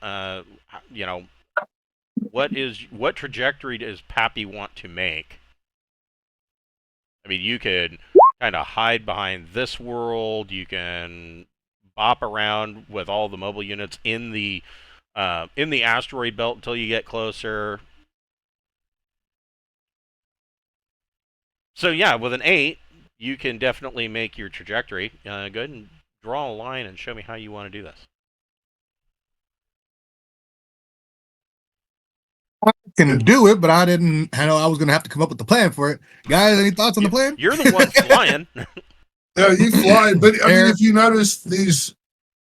What trajectory does Pappy want to make? I mean, you could kind of hide behind this world. You can bop around with all the mobile units in the asteroid belt until you get closer. So yeah, with an 8, you can definitely make your trajectory. Go ahead and draw a line and show me how you want to do this. I can do it, but I didn't. I know I was going to have to come up with the plan for it. Guys, any thoughts on the plan? You're the one flying. Yeah, you fly, but I mean, if you notice these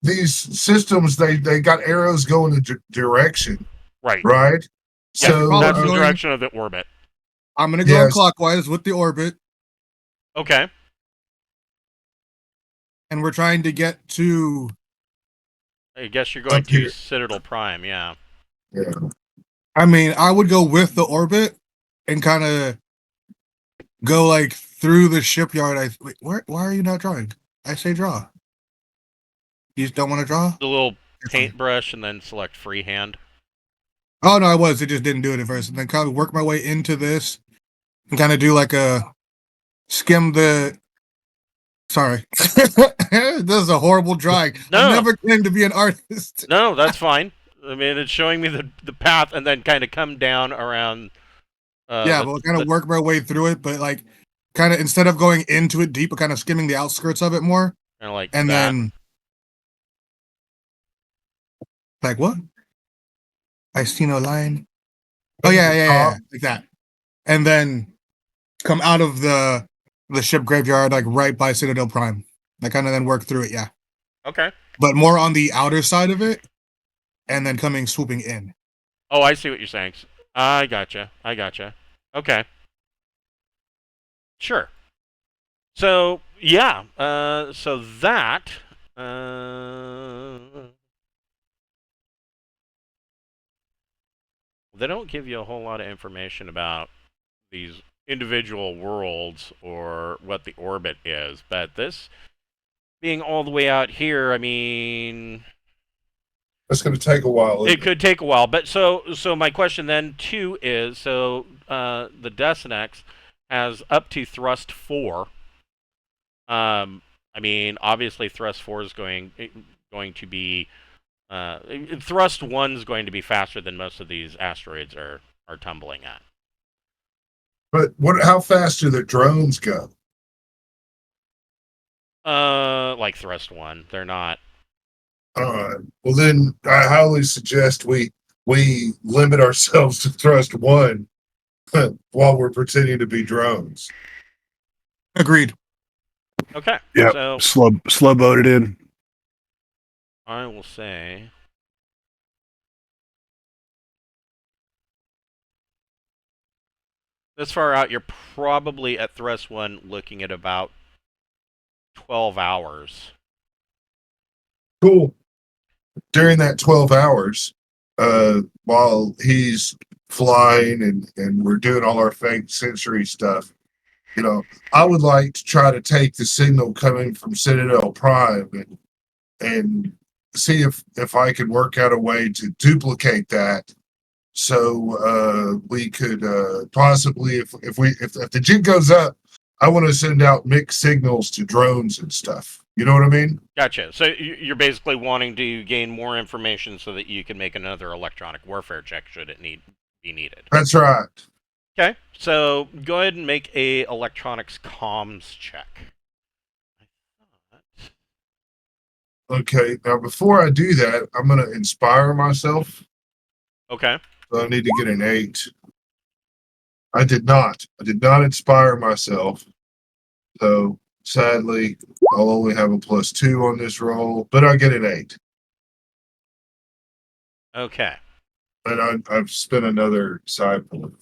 systems, they got arrows going in direction, Right. right? Yeah, So that's the direction of the orbit. I'm going to go clockwise with the orbit, Okay. and we're trying to get to. I guess you're going Up here. to Citadel Prime, yeah. yeah. I mean, I would go with the orbit and kind of go like through the shipyard. Wait, why are you not drawing? I say draw. You don't want to draw? The little You're fine. paintbrush and then select freehand. Oh no, I was. It just didn't do it at first. And then kind of work my way into this and kind of do like a skim the. Sorry, this is a horrible drawing. No. I never claimed to be an artist. No, that's fine. I mean, it's showing me the path and then kind of come down around. Yeah, but kind of work my way through it, but like kind of instead of going into it deep, but kind of skimming the outskirts of it more. Kind of like And that. then like what? I see no line. Oh yeah, like that. And then come out of the ship graveyard, like right by Citadel Prime. I kind of then work through it, yeah. Okay. But more on the outer side of it, and then swooping in. Oh, I see what you're saying. I gotcha. Okay. Sure. So yeah. So that. They don't give you a whole lot of information about these individual worlds or what the orbit is, but this being all the way out here, I mean, That's going to take a while. it could take a while. But so my question then too is, so the Desinex has up to thrust 4. I mean, obviously thrust 4 is going to be thrust 1 is going to be faster than most of these asteroids are tumbling at. But how fast do the drones go? Like thrust 1, they're not. Well, then I highly suggest we limit ourselves to thrust 1 while we're pretending to be drones. Agreed. Okay. Yeah. So Slow boated in. I will say. This far out, you're probably at thrust 1 looking at about 12 hours. Cool. During that 12 hours, while he's flying and we're doing all our fake sensory stuff, I would like to try to take the signal coming from Citadel Prime and see if I can work out a way to duplicate that. So we could possibly, if the jig goes up, I want to send out mixed signals to drones and stuff. You know what I mean? Gotcha. So you're basically wanting to gain more information so that you can make another electronic warfare check should it be needed. That's right. Okay. So go ahead and make a electronics comms check. Okay. Now, before I do that, I'm going to inspire myself. Okay. So I need to get an 8. I did not inspire myself. So sadly, I'll only have a +2 on this roll, but I get an 8. Okay. And I've spent another side point.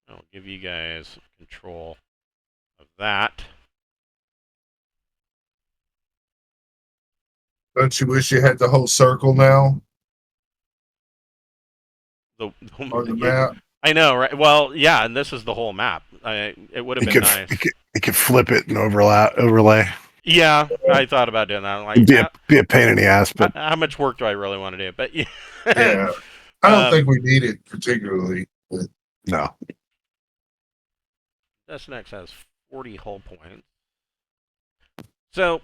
I'll give you guys control of that. Don't you wish you had the whole circle now On on the map? I know, right? Well, yeah, and this is the whole map. It would have been nice. You could flip it and overlay. Yeah, I thought about doing that. I'm like, It'd be a pain in the ass, but how much work do I really want to do? But yeah, Yeah. I don't think we need it particularly. But no. Desinex has 40 hull points. So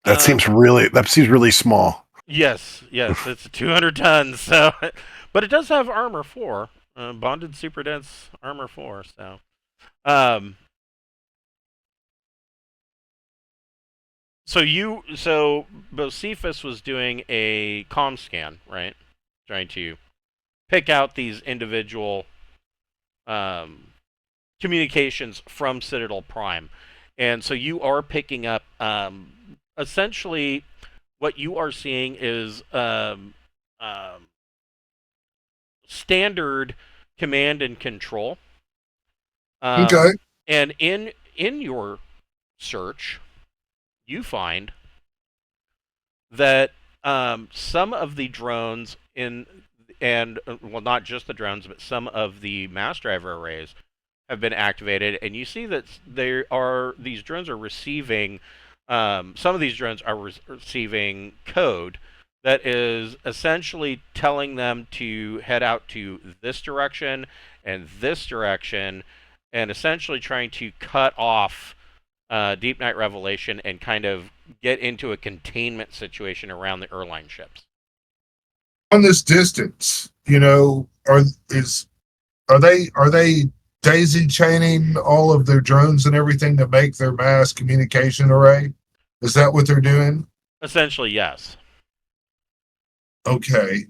That seems really small. Yes, it's 200 tons. So, but it does have armor 4, bonded super dense armor 4. So, so Bocephus was doing a comm scan, right? Trying to pick out these individual communications from Citadel Prime, and so you are picking up essentially what you are seeing is standard command and control. okay. And in in your search, you find that some of the drones well, not just the drones, but some of the mass driver arrays have been activated, and you see that these drones are receiving. Some of these drones are receiving code that is essentially telling them to head out to this direction and this direction, and essentially trying to cut off Deepnight Revelation and kind of get into a containment situation around the Erline ships. On this distance, are they daisy chaining all of their drones and everything to make their mass communication array? Is that what they're doing? Essentially, yes. Okay.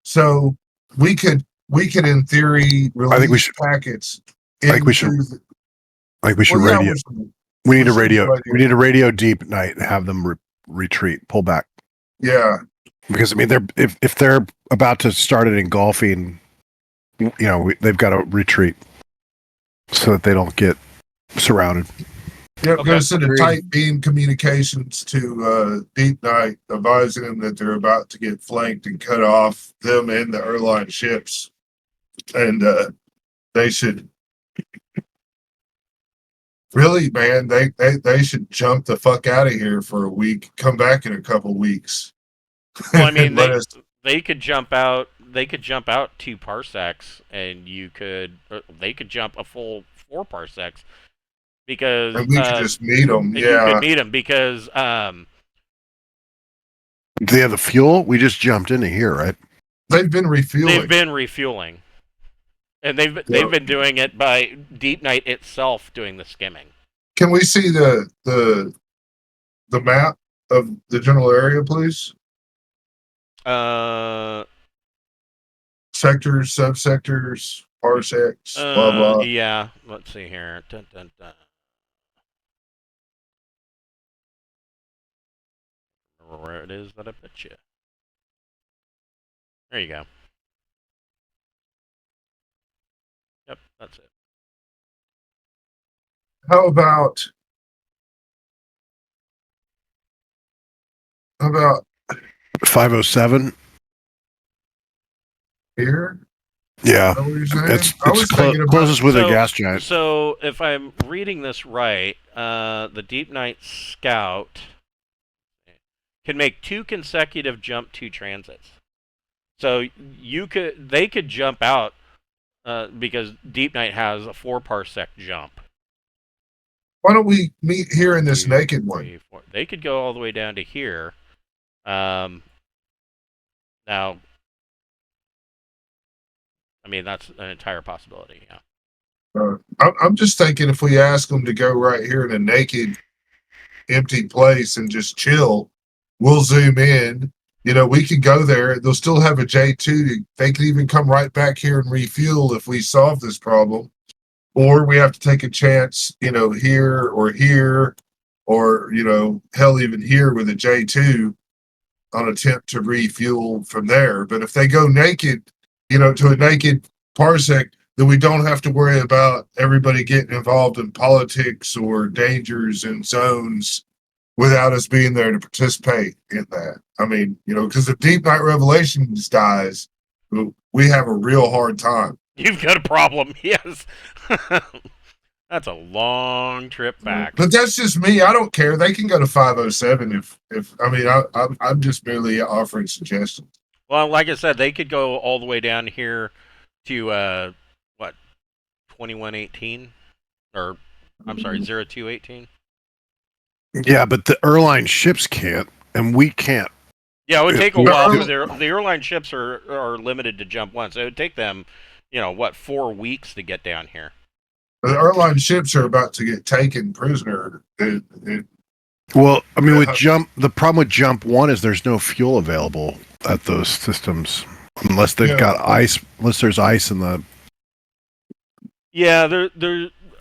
So we could in theory release I think we should packets. I think we should radio. We need a radio Deep Night and have them retreat, pull back. Yeah. Because I mean, if they're about to start it engulfing, they've got to retreat so that they don't get surrounded. Yeah, I'm going to send a tight beam communications to Deep Night, advising them that they're about to get flanked and cut off, them and the Erline ships, and they should really, man, they should jump the fuck out of here for a week, come back in a couple weeks. Well, I mean, they could jump out. They could jump out 2 parsecs, and they could jump a full 4 parsecs, because and we could just meet them. Yeah, you could meet them because do they have the fuel? We just jumped into here, right? They've been refueling, and they've been doing it by Deepnight itself doing the skimming. Can we see the map of the general area, please? Sectors, subsectors, parsecs, blah blah. Yeah, let's see here. Dun, dun, dun. Remember where it is that I put you. There you go. Yep, that's it. How about 507 here? Yeah, it's closest with a gas giant. So if I'm reading this right, the Deep Night Scout can make 2 consecutive jump 2 transits. So they could jump out because Deep Night has a 4 parsec jump. Why don't we meet here in this 2, naked 3, one? 4. They could go all the way down to here. Now, I mean, that's an entire possibility, yeah. I'm just thinking if we ask them to go right here in a naked, empty place and just chill, we'll zoom in. We could go there. They'll still have a J2. They could even come right back here and refuel if we solve this problem. Or we have to take a chance, here, or hell, even here with a J2 on attempt to refuel from there. But if they go naked, to a naked parsec, then we don't have to worry about everybody getting involved in politics or dangers and zones without us being there to participate in that. I mean, because if Deep Night Revelations dies, we have a real hard time. You've got a problem, yes. That's a long trip back. But that's just me. I don't care. They can go to 507 I'm just merely offering suggestions. Well, like I said, they could go all the way down here to 2118, or I'm sorry, 0218. Yeah, but the Erline ships can't, and we can't. Yeah, it would take a while because the Erline ships are limited to jump once. It would take them, 4 weeks to get down here. The Erline ships are about to get taken prisoner. Well, I mean, the problem with Jump 1 is there's no fuel available at those systems unless they've got ice. Unless there's ice in the. Yeah,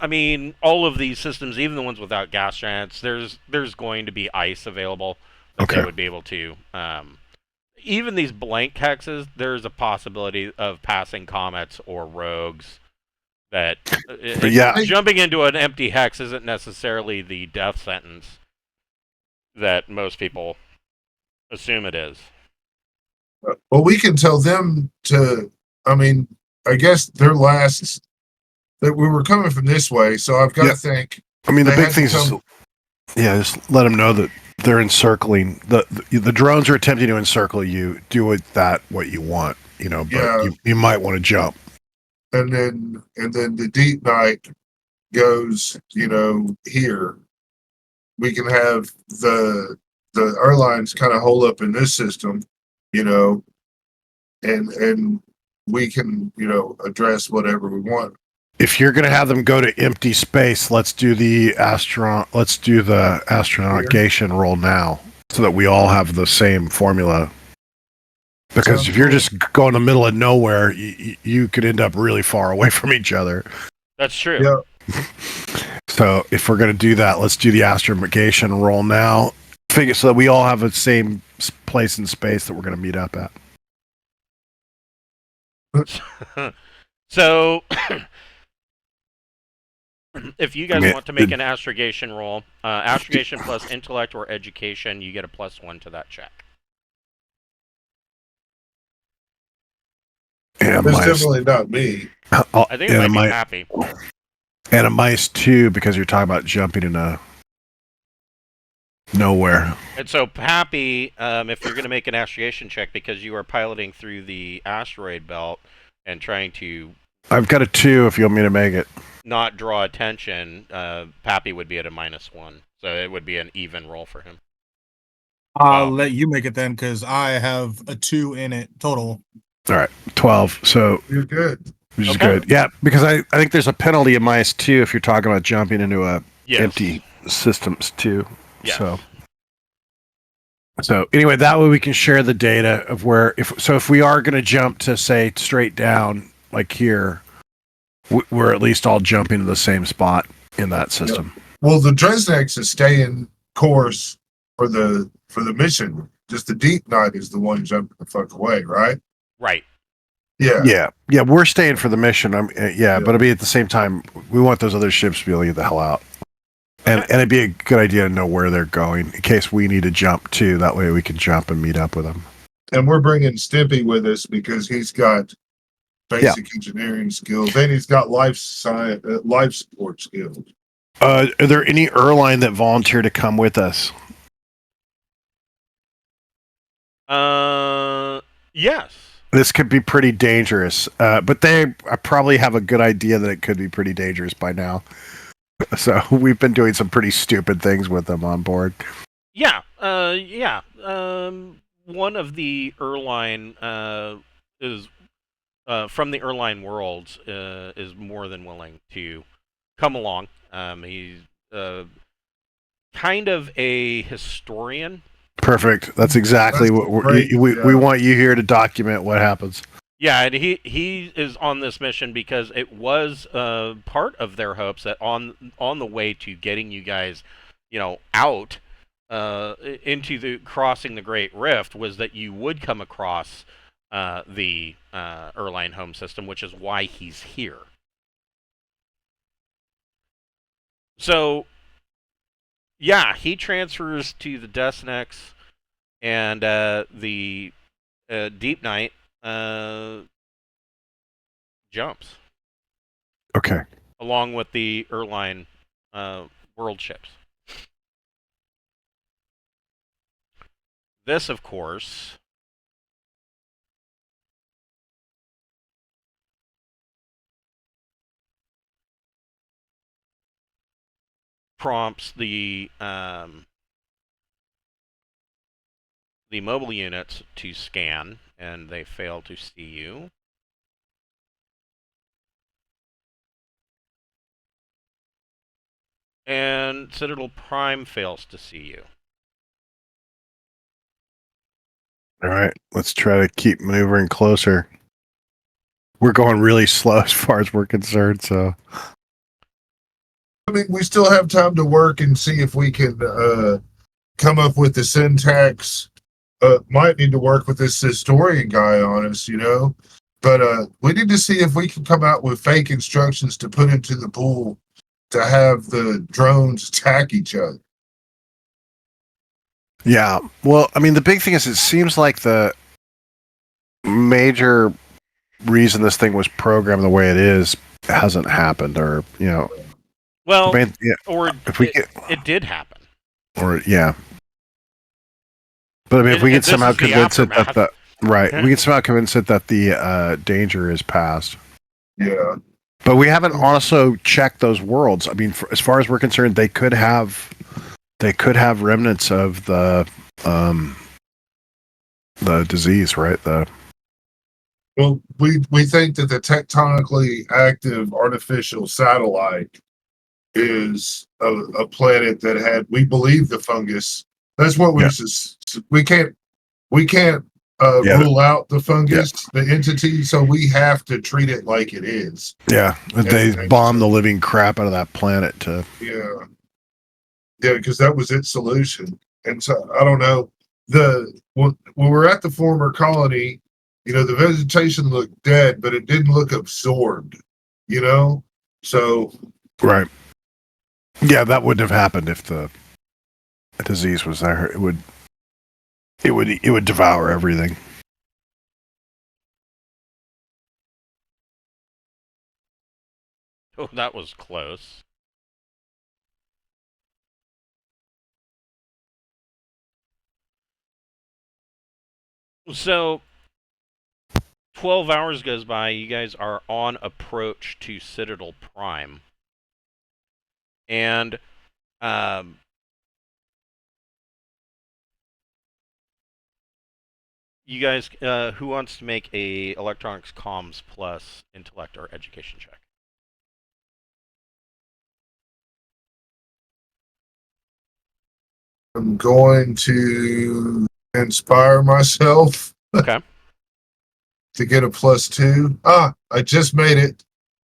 I mean, all of these systems, even the ones without gas giants, there's going to be ice available that they would be able to. Even these blank hexes, there's a possibility of passing comets or rogues That But yeah, jumping into an empty hex isn't necessarily the death sentence that most people assume it is. Well, we can tell them to. I mean, I guess their last that we were coming from this way, so I've got to think. I mean, the they big had thing to is, come- just let them know that they're encircling the drones are attempting to encircle you. Do with that what you want, but Yeah. you might want to jump. and then the deep night goes, here. We can have the airlines kind of hole up in this system, and we can, address whatever we want. If you're going to have them go to empty space, let's do the astronautication roll now, so that we all have the same formula. Because Sounds if you're cool. just going in the middle of nowhere, you could end up really far away from each other. That's true. Yeah. So if we're going to do that, let's do the astronautication roll now. Figure so that we all have the same place in space that we're going to meet up at. So, if you guys want to make an astrogation roll, astrogation plus intellect or education, you get a +1 to that check. And That's definitely not me. I think it might be happy. And a -2 because you're talking about jumping into nowhere. And so, Pappy, if you're going to make an astrogation check because you are piloting through the asteroid belt and trying to... I've got a 2 if you want me to make it. Not draw attention, Pappy would be at a -1. So it would be an even roll for him. I'll let you make it then, because I have a 2 in it total. All right, 12. So You're good. which is good. Yeah, because I think there's a penalty of -2 if you're talking about jumping into a empty systems too. Yes. So anyway, that way we can share the data of where if we are going to jump to say straight down like here, we're at least all jumping to the same spot in that system. Well, the Dresnex is staying course for the mission. Just the Deep Night is the one jumping the fuck away, right? Right. Yeah. Yeah. We're staying for the mission. But I mean, at the same time, we want those other ships to be able to get the hell out. And it'd be a good idea to know where they're going in case we need to jump too. That way we can jump and meet up with them. And we're bringing Stimpy with us because he's got basic engineering skills and he's got life support skills. Are there any airline that volunteer to come with us? Yes. This could be pretty dangerous, but they probably have a good idea that it could be pretty dangerous by now. So we've been doing some pretty stupid things with them on board. Yeah. One of the airline is from the airline world is more than willing to come along. He's kind of a historian. Perfect. That's exactly what we want you here to document what happens. Yeah, and he is on this mission because it was part of their hopes that on the way to getting you guys, out into the crossing the Great Rift was that you would come across the Erline home system, which is why he's here. So, yeah, he transfers to the Desnex and the Deep Night jumps. Okay. Along with the Erline world ships. This, of course, prompts the mobile units to scan, and they fail to see you. And Citadel Prime fails to see you. All right, let's try to keep maneuvering closer. We're going really slow as far as we're concerned, so... I mean, we still have time to work and see if we can come up with the syntax. Might need to work with this historian guy on us, But we need to see if we can come out with fake instructions to put into the pool to have the drones attack each other. Yeah. Well, I mean, the big thing is it seems like the major reason this thing was programmed the way it is hasn't happened, or Well, yeah, or if we it did happen. or yeah. But I mean, if we can This somehow is the convince it that aftermath. we can somehow convince it that the danger is past. Yeah. But we haven't also checked those worlds. I mean, as far as we're concerned, they could have remnants of the disease, right? Well, we think that the tectonically active artificial satellite is a planet that had, we believe, the fungus. That's what we can't rule out the fungus, the entity, so we have to treat it like it is. Yeah, they bombed the living crap out of that planet to. Yeah, because that was its solution. And so I don't know. When we're at the former colony, the vegetation looked dead, but it didn't look absorbed. So Right. Yeah, that wouldn't have happened if the disease was there. It would devour everything. Oh, that was close. So 12 hours goes by, you guys are on approach to Citadel Prime. And you guys, who wants to make a electronics comms plus intellect or education check? I'm going to inspire myself. Okay. To get a +2. I just made it.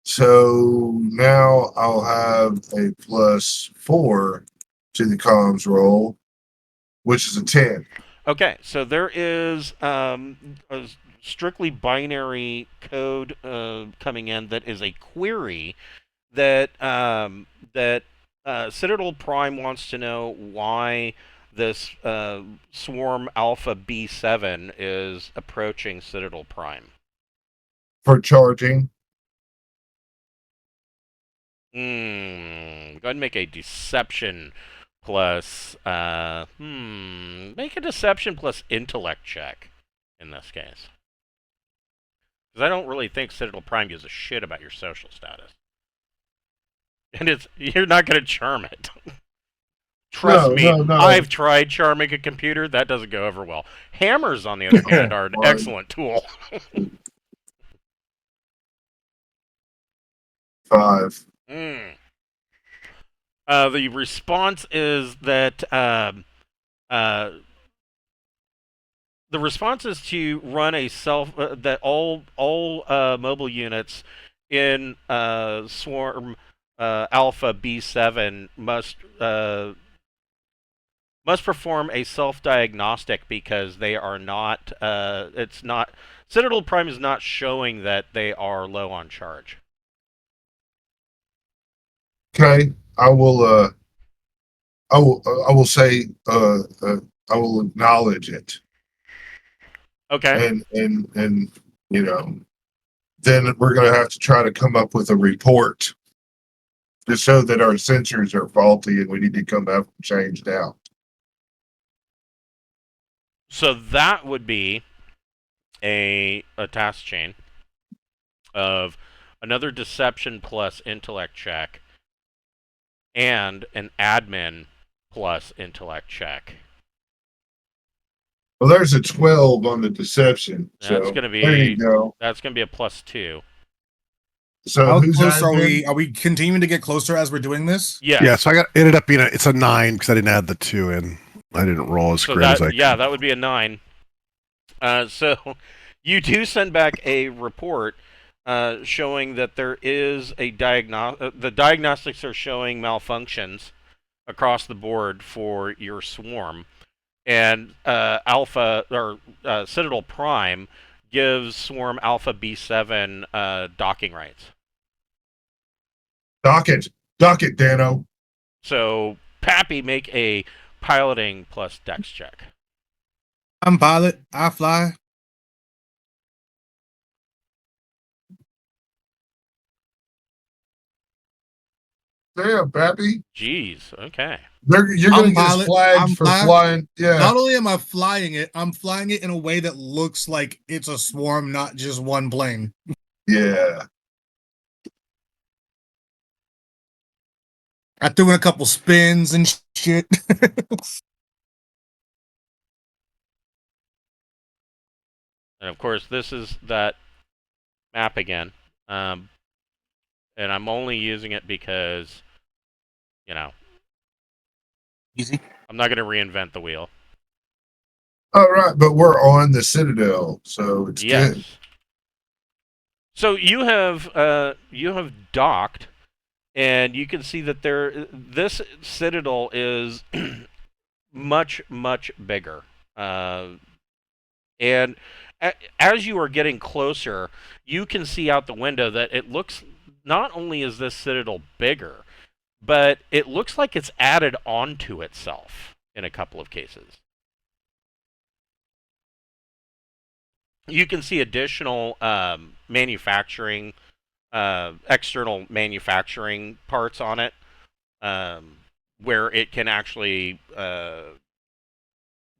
So now I'll have a +4 to the comms roll, which is a 10. Okay, so there is a strictly binary code coming in that is a query that Citadel Prime wants to know why this swarm Alpha B7 is approaching Citadel Prime. For charging. Go ahead and make a deception plus make a deception plus intellect check in this case. Because I don't really think Citadel Prime gives a shit about your social status. And you're not gonna charm it. Trust me, No. I've tried charming a computer. That doesn't go over well. Hammers, on the other hand, are an excellent tool. 5. The response is that the response is to run a that all mobile units in swarm Alpha B7 must perform a self-diagnostic because they are not. It's not. Citadel Prime is not showing that they are low on charge. Okay, I will say I will acknowledge it. Okay. And then we're going to have to try to come up with a report to show that our sensors are faulty and we need to come back and change out. So that would be a task chain of another deception plus intellect check and an admin plus intellect check. Well, there's a 12 on the deception. That's gonna be there you go. That's gonna be a +2. So How who's close are admin? we? Are we continuing to get closer as we're doing this? Yeah. Yeah, so ended up being it's a 9 because I didn't add the 2 in. I didn't roll as great as I could. Yeah, that would be a 9. So you do send back a report showing that there is a the diagnostics are showing malfunctions across the board for your swarm, and Alpha or Citadel Prime gives Swarm Alpha B7 docking rights. Dock it, Dano. So Pappy, make a piloting plus dex check. I'm pilot. I fly. Damn, Pappy. Jeez. Okay. You're I'm gonna get us pilot. flagged I'm for fly. flying. Yeah. Not only am I flying it, I'm flying it in a way that looks like it's a swarm, not just one plane. Yeah. I threw in a couple spins and shit. And of course, this is that map again. And I'm only using it because, you know, Easy. I'm not going to reinvent the wheel. All right, but we're on the Citadel, so it's Yes. good. So you have docked, and you can see that this Citadel is much bigger. And as you are getting closer, you can see out the window that it looks, not only is this Citadel bigger, but it looks like it's added onto itself in a couple of cases. You can see additional manufacturing, external manufacturing parts on it, where it can actually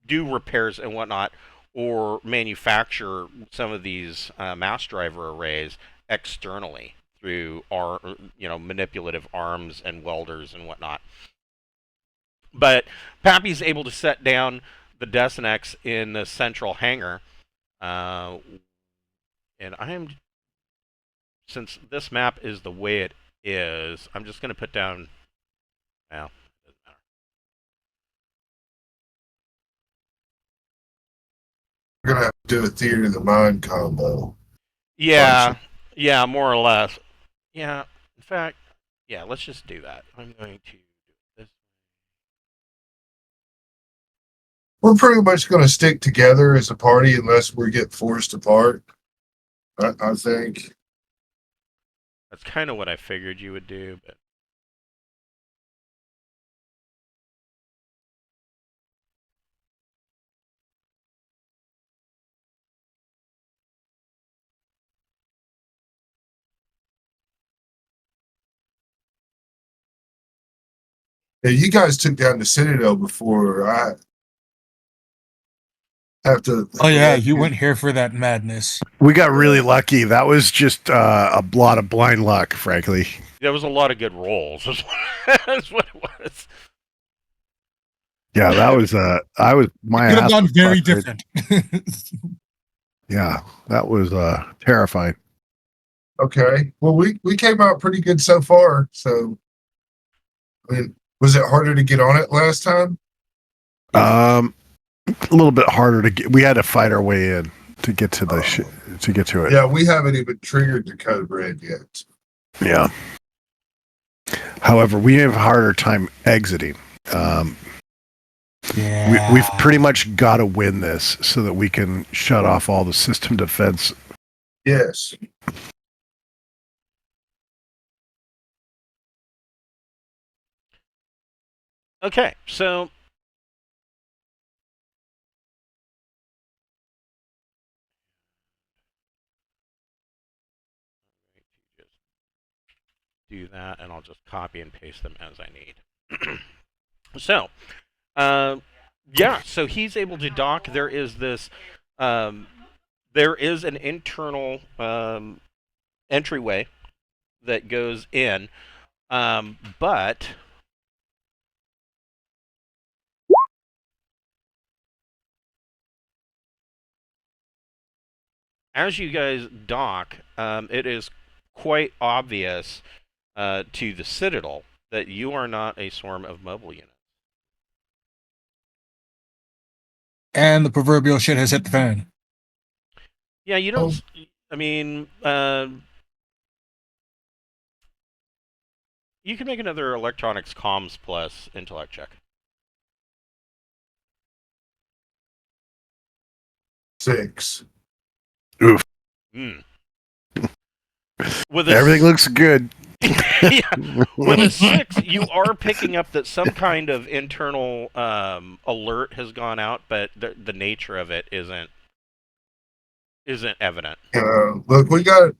do repairs and whatnot, or manufacture some of these mass driver arrays externally through manipulative arms and welders and whatnot. But Pappy's able to set down the Desinex in the central hangar, and since this map is the way it is, I'm just going to put down. Well, it doesn't matter. We're gonna have to do a theater of the mind combo. Yeah, yeah, more or less. Yeah, in fact, yeah, let's just do that. I'm going to do this. We're pretty much gonna stick together as a party unless we get forced apart. I think. That's kind of what I figured you would do, but Yeah, you guys took down the Citadel before. I have to. Oh yeah, you went here for that madness. We got really lucky. That was just a lot of blind luck, frankly. there was a lot of good rolls. That's what it was. Yeah, that was my Could have ass gone was very busted. different. Yeah, that was terrifying. Okay. Well, we came out pretty good so far. So, I mean, was it harder to get on it last time? A little bit harder to get. We had to fight our way in to get to the to get to it. Yeah, we haven't even triggered the code red yet. Yeah. However, we have a harder time exiting. Yeah. We've pretty much got to win this so that we can shut off all the system defense. Yes. Okay, so do that, and I'll just copy and paste them as I need. So, yeah, so he's able to dock. There is this, there is an internal entryway that goes in, but as you guys dock, it is quite obvious to the Citadel that you are not a swarm of mobile units. And the proverbial shit has hit the fan. Yeah, you don't. I mean, you can make another electronics comms plus intellect check. 6. Oof. Mm. With a Everything looks good. Everything looks good. yeah, with a 6, you are picking up that some kind of internal alert has gone out, but the nature of it isn't evident. Look, we've got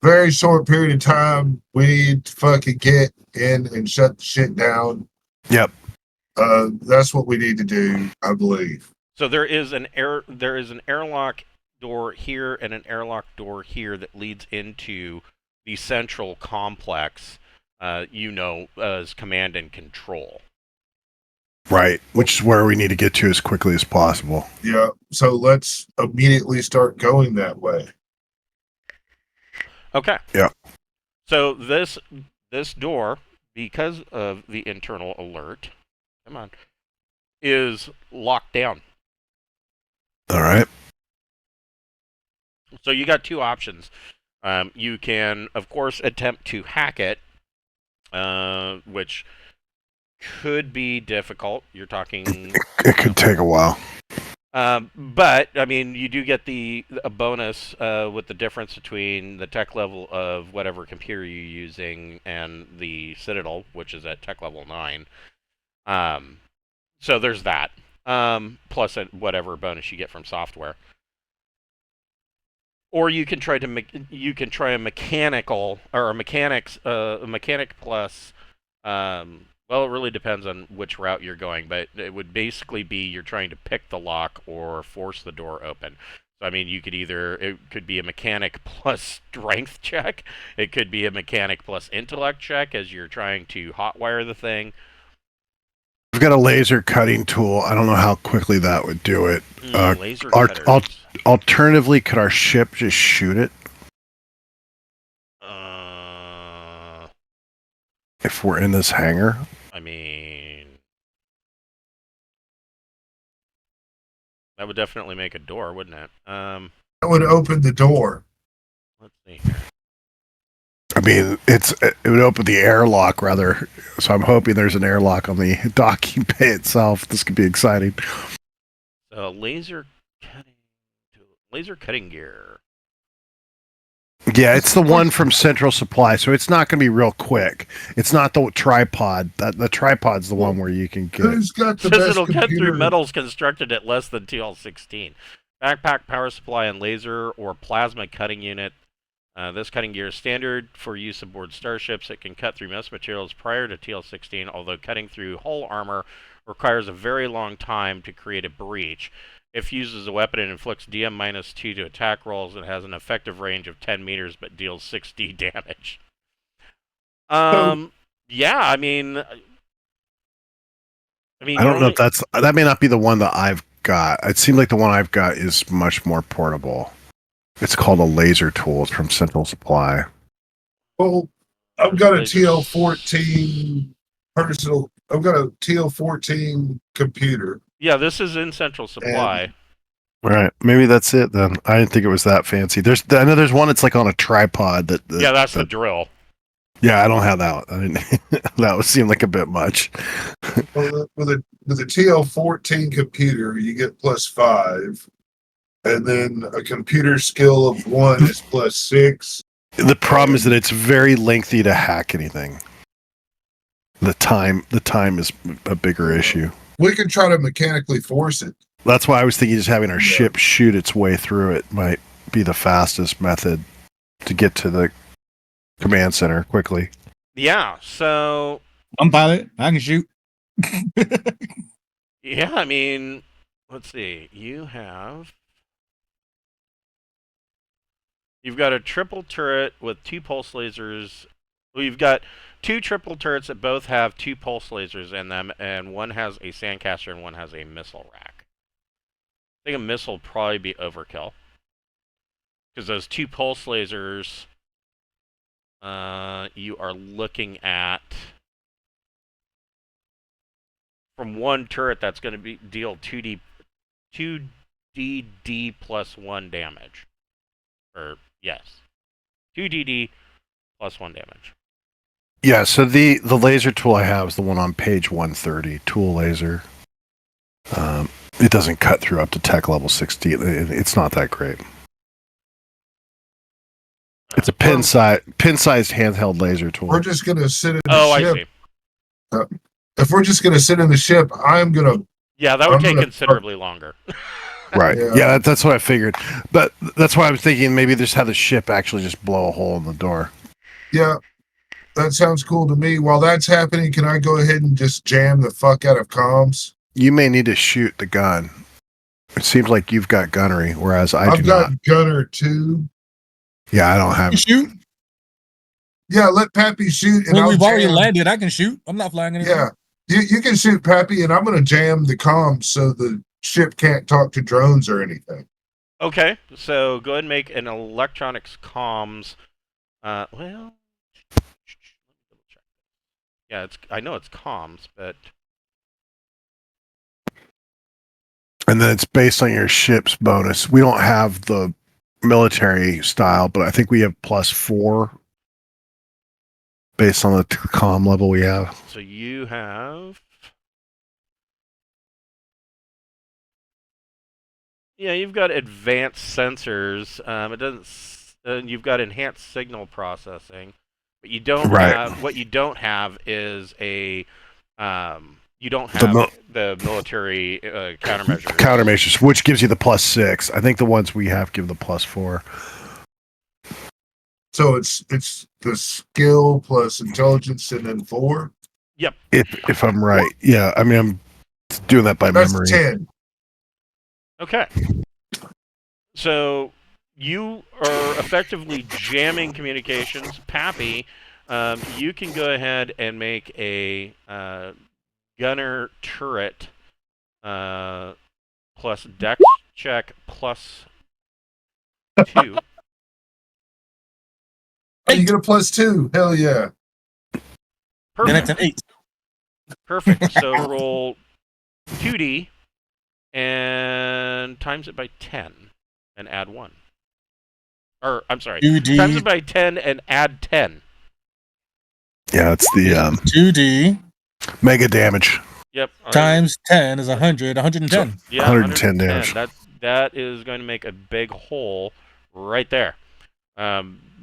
very short period of time. We need to fucking get in and shut the shit down. Yep. That's what we need to do, I believe. So there is an airlock door here and an airlock door here that leads into the central complex. As command and control. Right, which is where we need to get to as quickly as possible. Yeah. So let's immediately start going that way. Okay. Yeah. So this door, because of the internal alert, is locked down. All right. So you got two options. You can, of course, attempt to hack it, which could be difficult. You're talking. It could take a while. But I mean, you do get a bonus with the difference between the tech level of whatever computer you're using and the Citadel, which is at tech level 9. So there's that. Plus whatever bonus you get from software. Or you can try a mechanical or a mechanic plus. Well, it really depends on which route you're going, but it would basically be you're trying to pick the lock or force the door open. So, I mean, it could be a mechanic plus strength check. It could be a mechanic plus intellect check as you're trying to hotwire the thing. We've got a laser cutting tool. I don't know how quickly that would do it. Laser cutters. Alternatively, could our ship just shoot it? If we're in this hangar? I mean, that would definitely make a door, wouldn't it? That would open the door. Let's see here. I mean, it would open the airlock rather. So I'm hoping there's an airlock on the docking bay itself. This could be exciting. So laser cutting gear. Yeah, it's the one from Central Supply, so it's not going to be real quick. It's not the tripod. The tripod's the one where you can get. Who's got the Says best it'll cut computer? through metals constructed at less than TL16. Backpack, power supply, and laser or plasma cutting unit. This cutting gear is standard for use aboard starships. It can cut through most materials prior to TL16, although cutting through hull armor requires a very long time to create a breach. If used as a weapon, it inflicts DM-2 to attack rolls and has an effective range of 10 meters, but deals 60 damage. Yeah, I mean, I don't know if that may not be the one that I've got. It seemed like the one I've got is much more portable. It's called a laser tool. It's from Central Supply. Well, I've got a TL14 personal. I've got a TL14 computer. Yeah, this is in Central Supply. Right, maybe that's it then. I didn't think it was that fancy. I know there's one that's like on a tripod. Yeah, that's the drill. Yeah, I don't have that. I didn't. That would seem like a bit much. Well, with a TL14 computer, you get +5, and then a computer skill of 1 is +6. The problem is that it's very lengthy to hack anything. The time is a bigger issue. We can try to mechanically force it. That's why I was thinking just having our ship shoot its way through it might be the fastest method to get to the command center quickly. Yeah, so I'm pilot. I can shoot. yeah, I mean, let's see. You've got a triple turret with 2 pulse lasers. Well, you've got 2 triple turrets that both have 2 pulse lasers in them, and one has a sandcaster and one has a missile rack. I think a missile would probably be overkill. Because those 2 pulse lasers, you are looking at, from one turret that's going to deal 2DD plus 1 damage. Or, yes. 2DD plus 1 damage. Yeah, so the laser tool I have is the one on page 130, tool laser. It doesn't cut through up to tech level 60. It's not that great. It's a pin-sized handheld laser tool. We're just gonna sit in the Oh, I ship. see. If we're just gonna sit in the ship, I'm gonna. Yeah, that would I'm take gonna- considerably longer. Right. Yeah. Yeah, that's what I figured. But that's why I was thinking maybe just have the ship actually just blow a hole in the door. Yeah, that sounds cool to me. While that's happening, can I go ahead and just jam the fuck out of comms? You may need to shoot the gun. It seems like you've got gunnery, whereas I do I've got not. gunner too. Yeah, I don't You have. can shoot. Yeah, let Pappy shoot, and Well, I'll we've already jam. landed. I can shoot. I'm not flying anything. Yeah, you can shoot Pappy, and I'm gonna jam the comms so the ship can't talk to drones or anything. Okay, so go ahead and make an electronics comms. Well, let me double check. Yeah, I know it's comms, but And then it's based on your ship's bonus. We don't have the military style, but I think we have +4 based on the comm level we have. so you have. Yeah, you've got advanced sensors. It doesn't. You've got enhanced signal processing, but you don't Right. have. What you don't have is a. You don't The have mil- the military countermeasures. Countermeasures, which gives you the +6. I think the ones we have give the +4. So it's the skill plus intelligence and then 4. If I'm right. Yeah, I mean I'm doing that by That's memory. 10. Okay. So you are effectively jamming communications. Pappy, you can go ahead and make a gunner turret plus dex check plus 2. Oh, you get a +2. Hell yeah. Then it's Perfect. an 8. Perfect. So roll 2d and times it by 10 and add 1. Or, I'm sorry. 2D. Times it by 10 and add 10. Yeah, it's the 2D mega damage. Yep. times 10 is 100. 110. Yeah, 110 damage. That is going to make a big hole right there.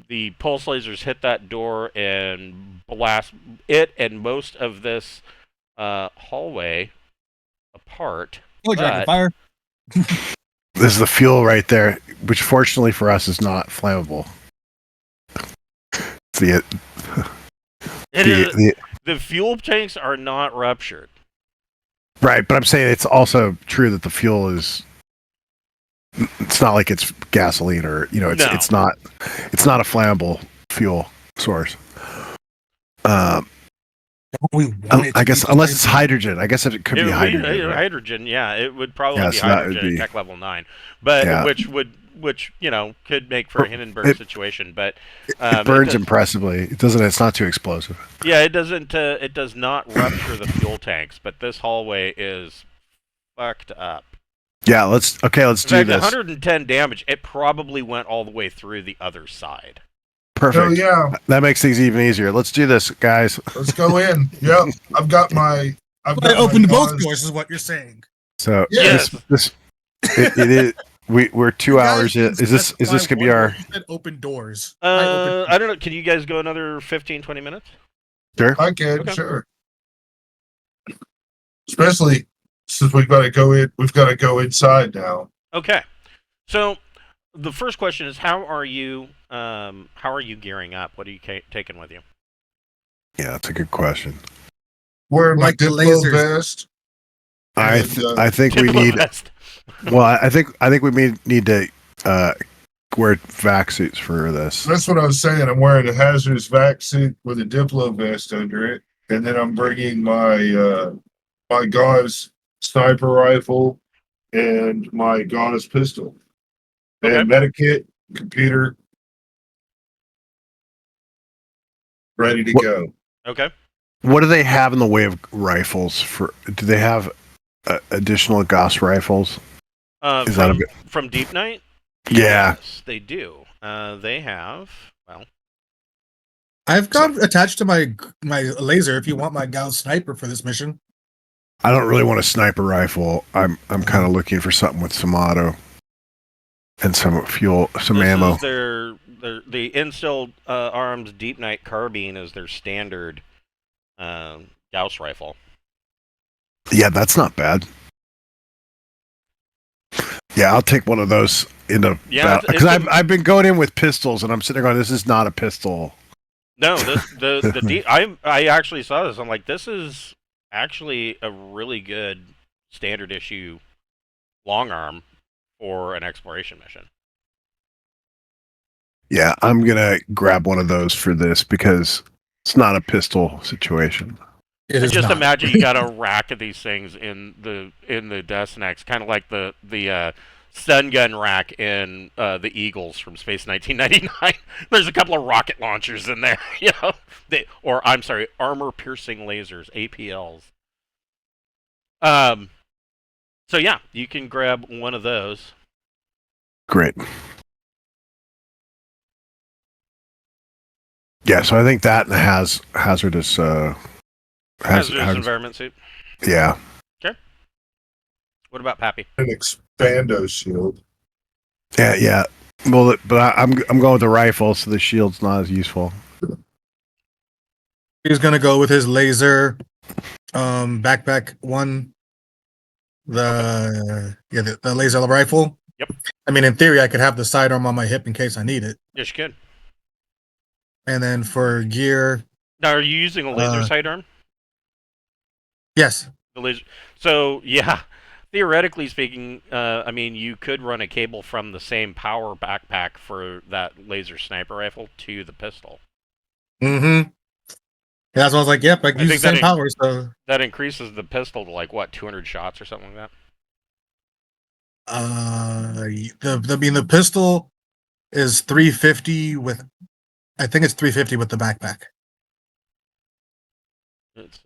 The pulse lasers hit that door and blast it and most of this hallway apart. Oh, Dragon But- Fire. This is the fuel right there, which fortunately for us is not flammable. It's The fuel tanks are not ruptured. right, but I'm saying it's also true that the fuel is. It's not like it's gasoline or it's No. it's not a flammable fuel source. We want it I to guess be unless it's flammable. hydrogen. I guess it could be hydrogen. right? Hydrogen, yeah, it would probably Yeah, be so that would hydrogen be- at tech level 9, but Yeah. which could make for a Hindenburg situation. But It burns does- impressively. It doesn't. It's not too explosive. Yeah, it doesn't. It does not rupture the fuel tanks, but this hallway is fucked up. Yeah, let's In do fact, this. 110 damage. It probably went all the way through the other side. Perfect. Hell yeah. That makes things even easier. Let's do this, guys. Let's go in. Yep. I've got my. I opened both doors, is what you're saying. So Yes. this it is. We're 2 hours in. Is this gonna be our? You said open doors. I don't know. Can you guys go another 15, 20 minutes? Sure. I can, Okay. sure. Especially since we've got to go in. We've got to go inside now. Okay. So the first question is, how are you gearing up? What are you taking with you? Yeah, that's a good question. Wearing my Like the Diplo lasers. vest. I think we need. Vest. Well, I think we need to wear vac suits for this. That's what I was saying. I'm wearing a hazardous vac suit with a Diplo vest under it, and then I'm bringing my my Gauss sniper rifle and my Gauss pistol and medikit, computer, ready to What- go. Okay. What do they have in the way of rifles? Do they have additional Gauss rifles? Is that a bit? From Deepnight? Yeah. Yes, they do. They have. Well, I've got attached to my laser if you want my Gauss sniper for this mission. I don't really want a sniper rifle. I'm kind of looking for something with some auto and some fuel, some ammo. This is the instilled arms Deepnight carbine is their standard Gauss rifle. Yeah, that's not bad. Yeah, I'll take one of those into because I've been going in with pistols and I'm sitting there going, this is not a pistol. No, I actually saw this. I'm like, this is actually a really good standard issue long arm for an exploration mission. Yeah, I'm gonna grab one of those for this because it's not a pistol situation. Just imagine you got a rack of these things in the Destinex, kind of like the stun gun rack in the Eagles from Space 1999. There's a couple of rocket launchers in there, you know, armor piercing lasers, APLs. So yeah, you can grab one of those. Great. Yeah, so I think that and hazardous environment suit. Yeah. Okay. What about Pappy? An expando shield. Yeah. Well, but I'm going with the rifle, so the shield's not as useful. He's gonna go with his laser backpack one. The laser rifle. Yep. I mean, in theory, I could have the sidearm on my hip in case I need it. Yes, you could. And then for gear. Now, are you using a laser sidearm? Yes. The laser. So yeah, theoretically speaking, I mean, you could run a cable from the same power backpack for that laser sniper rifle to the pistol. Mm-hmm. Yeah, that's what I was like, yep, I can use the same power, so... That increases the pistol to, like, what, 200 shots or something like that? The pistol is 350 with... I think it's 350 with the backpack. It's,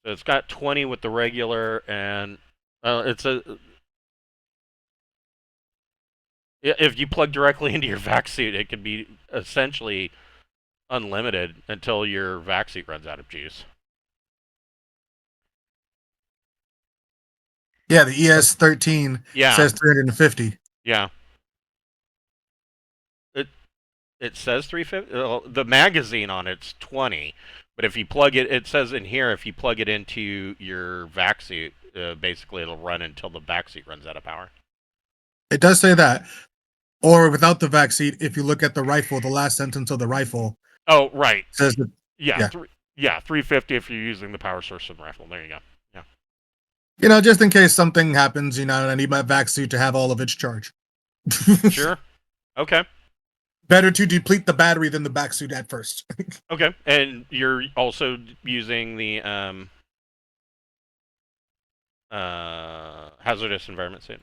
So it's got 20 with the regular, and if you plug directly into your vac suit, it can be essentially unlimited until your vac suit runs out of juice. Yeah, the ES-13 says 350. Yeah. It says 350. The magazine on it's 20, but if you plug it, it says in here if you plug it into your vac suit, basically it'll run until the vac suit runs out of power. It does say that. Or without the vac suit, if you look at the rifle, the last sentence of the rifle. Oh, right. Says that. Yeah. 350 if you're using the power source of the rifle. There you go. Yeah. You know, just in case something happens, you know, and I need my vac suit to have all of its charge. Sure. Okay. Better to deplete the battery than the back suit at first. Okay. And you're also using the hazardous environment suit?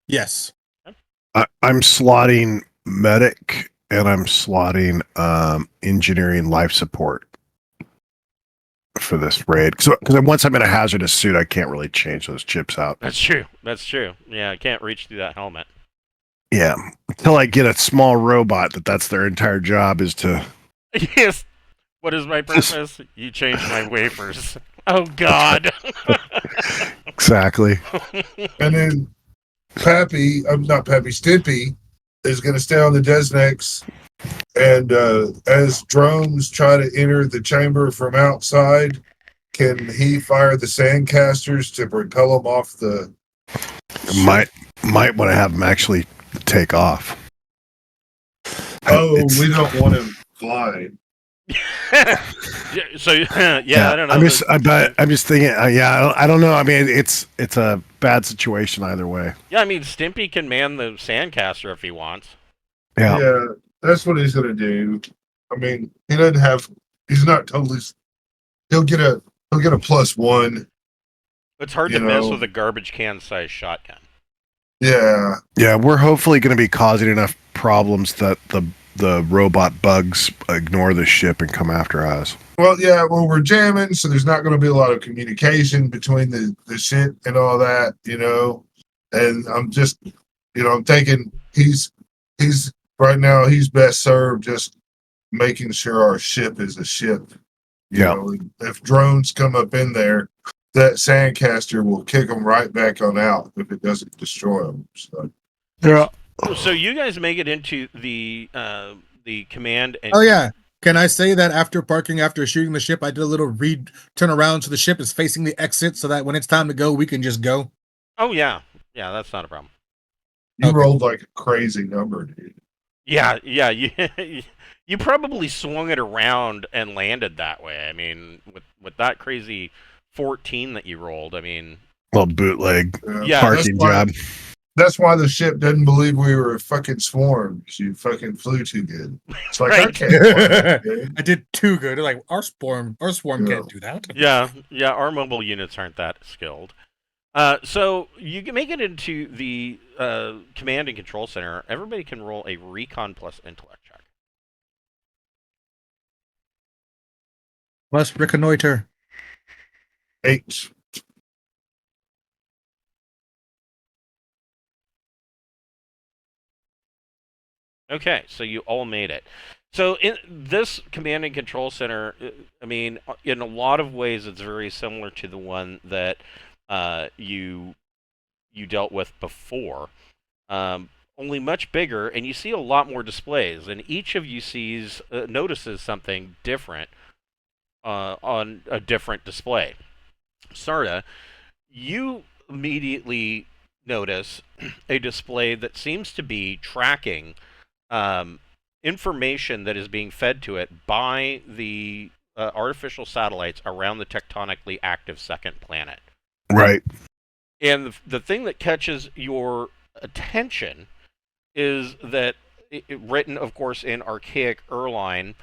Yes. Okay. I'm slotting medic and I'm slotting engineering life support for this raid. Because once I'm in a hazardous suit, I can't really change those chips out. That's true. Yeah, I can't reach through that helmet. Yeah, until I get a small robot that's their entire job is to... Yes. What is my purpose? You change my wafers. Oh, God. Exactly. And then Stimpy is going to stay on the Desnex, and as drones try to enter the chamber from outside, can he fire the sandcasters to propel them off the... Might want to have them actually take off. Oh, we don't want him flying. So I don't know. I'm just thinking. I don't know. I mean, it's a bad situation either way. Yeah, I mean, Stimpy can man the sandcaster if he wants. Yeah, that's what he's gonna do. I mean, he doesn't have. He's not totally. He'll get a +1. It's hard to miss with a garbage can size shotgun. Yeah. Yeah, we're hopefully going to be causing enough problems that the robot bugs ignore the ship and come after us. Well, we're jamming, so there's not going to be a lot of communication between the shit and all that, you know. And I'm just, I'm thinking he's right now he's best served just making sure our ship is a ship. You Yeah. know, if drones come up in there, that sandcaster will kick them right back on out if it doesn't destroy them. So. Yeah. So you guys make it into the command and Oh yeah. Can I say that after shooting the ship, I did a little turn around so the ship is facing the exit, so that when it's time to go, we can just go. Oh yeah, that's not a problem. You Okay. rolled like a crazy number, dude. Yeah, you probably swung it around and landed that way. I mean, with that crazy 14 that you rolled, I mean, Little bootleg Yeah, parking job. That's why the ship didn't believe we were a fucking swarm. You fucking flew too good. It's like, I Right. can't fly that good. I did too good. Like our swarm Yeah. can't do that. yeah, our mobile units aren't that skilled. So you can make it into the command and control center. Everybody can roll a recon plus intellect check. Let's reconnoiter. 8. Okay, so you all made it. So in this command and control center, I mean, in a lot of ways, it's very similar to the one that you dealt with before, only much bigger, and you see a lot more displays. And each of you notices something different on a different display. Sarda, you immediately notice a display that seems to be tracking information that is being fed to it by the artificial satellites around the tectonically active second planet. Right. And the thing that catches your attention is that, written, of course, in archaic Erline.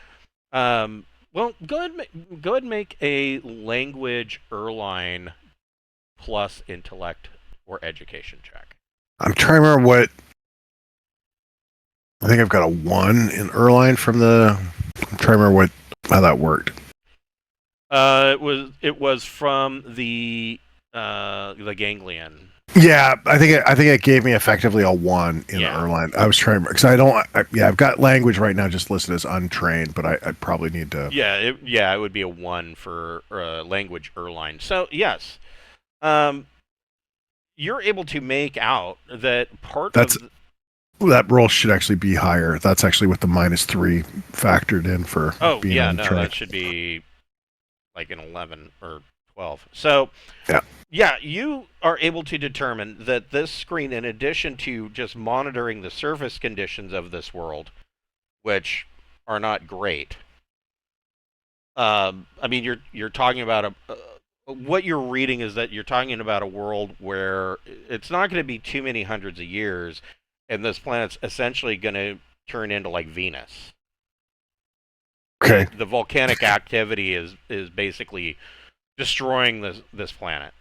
Well, go ahead and make a language Erline plus intellect or education check. I'm trying to remember what. I think I've got a 1 in Erline from the. I'm trying to remember how that worked. It was from the ganglion. Yeah, I think it gave me effectively a 1 in Erline. I was trying because I've got language right now just listed as untrained, but I probably need to. It would be a 1 for language Erline. So yes, you're able to make out that that roll should actually be higher. That's actually with the -3 factored in for. Being on the track. That should be like an 11 or 12. So yeah, you are able to determine that this screen, in addition to just monitoring the surface conditions of this world, which are not great. I mean, you're talking about what you're reading is that you're talking about a world where it's not going to be too many hundreds of years, and this planet's essentially going to turn into like Venus. Okay. The volcanic activity is basically destroying this planet.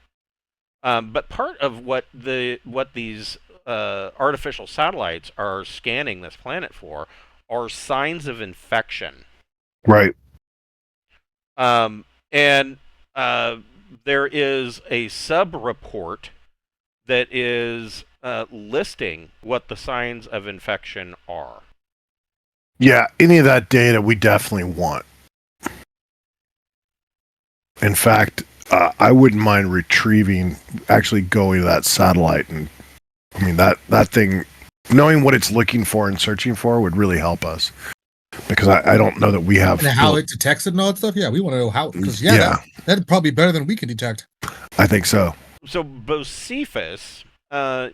But part of what these artificial satellites are scanning this planet for are signs of infection. Right. And there is a sub-report that is listing what the signs of infection are. Yeah, any of that data we definitely want. In fact, I wouldn't mind actually going to that satellite, and I mean that thing, knowing what it's looking for and searching for would really help us. Because I don't know that we have. And how it detects it and all that stuff. Yeah, we want to know how. Because that'd probably be better than we can detect. I think so. So Bocephus,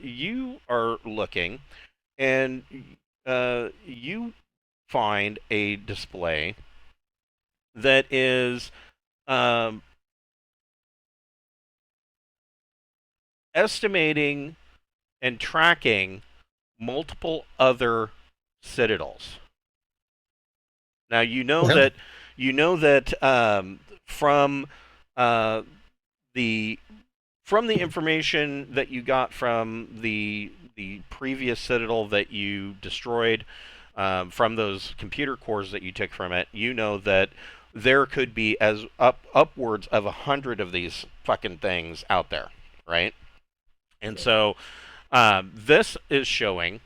you are looking, and you find a display that is estimating and tracking multiple other citadels. Now you know that from the information that you got from the previous citadel that you destroyed, from those computer cores that you took from it, you know that there could be upwards of 100 of these fucking things out there, right? And so this is showing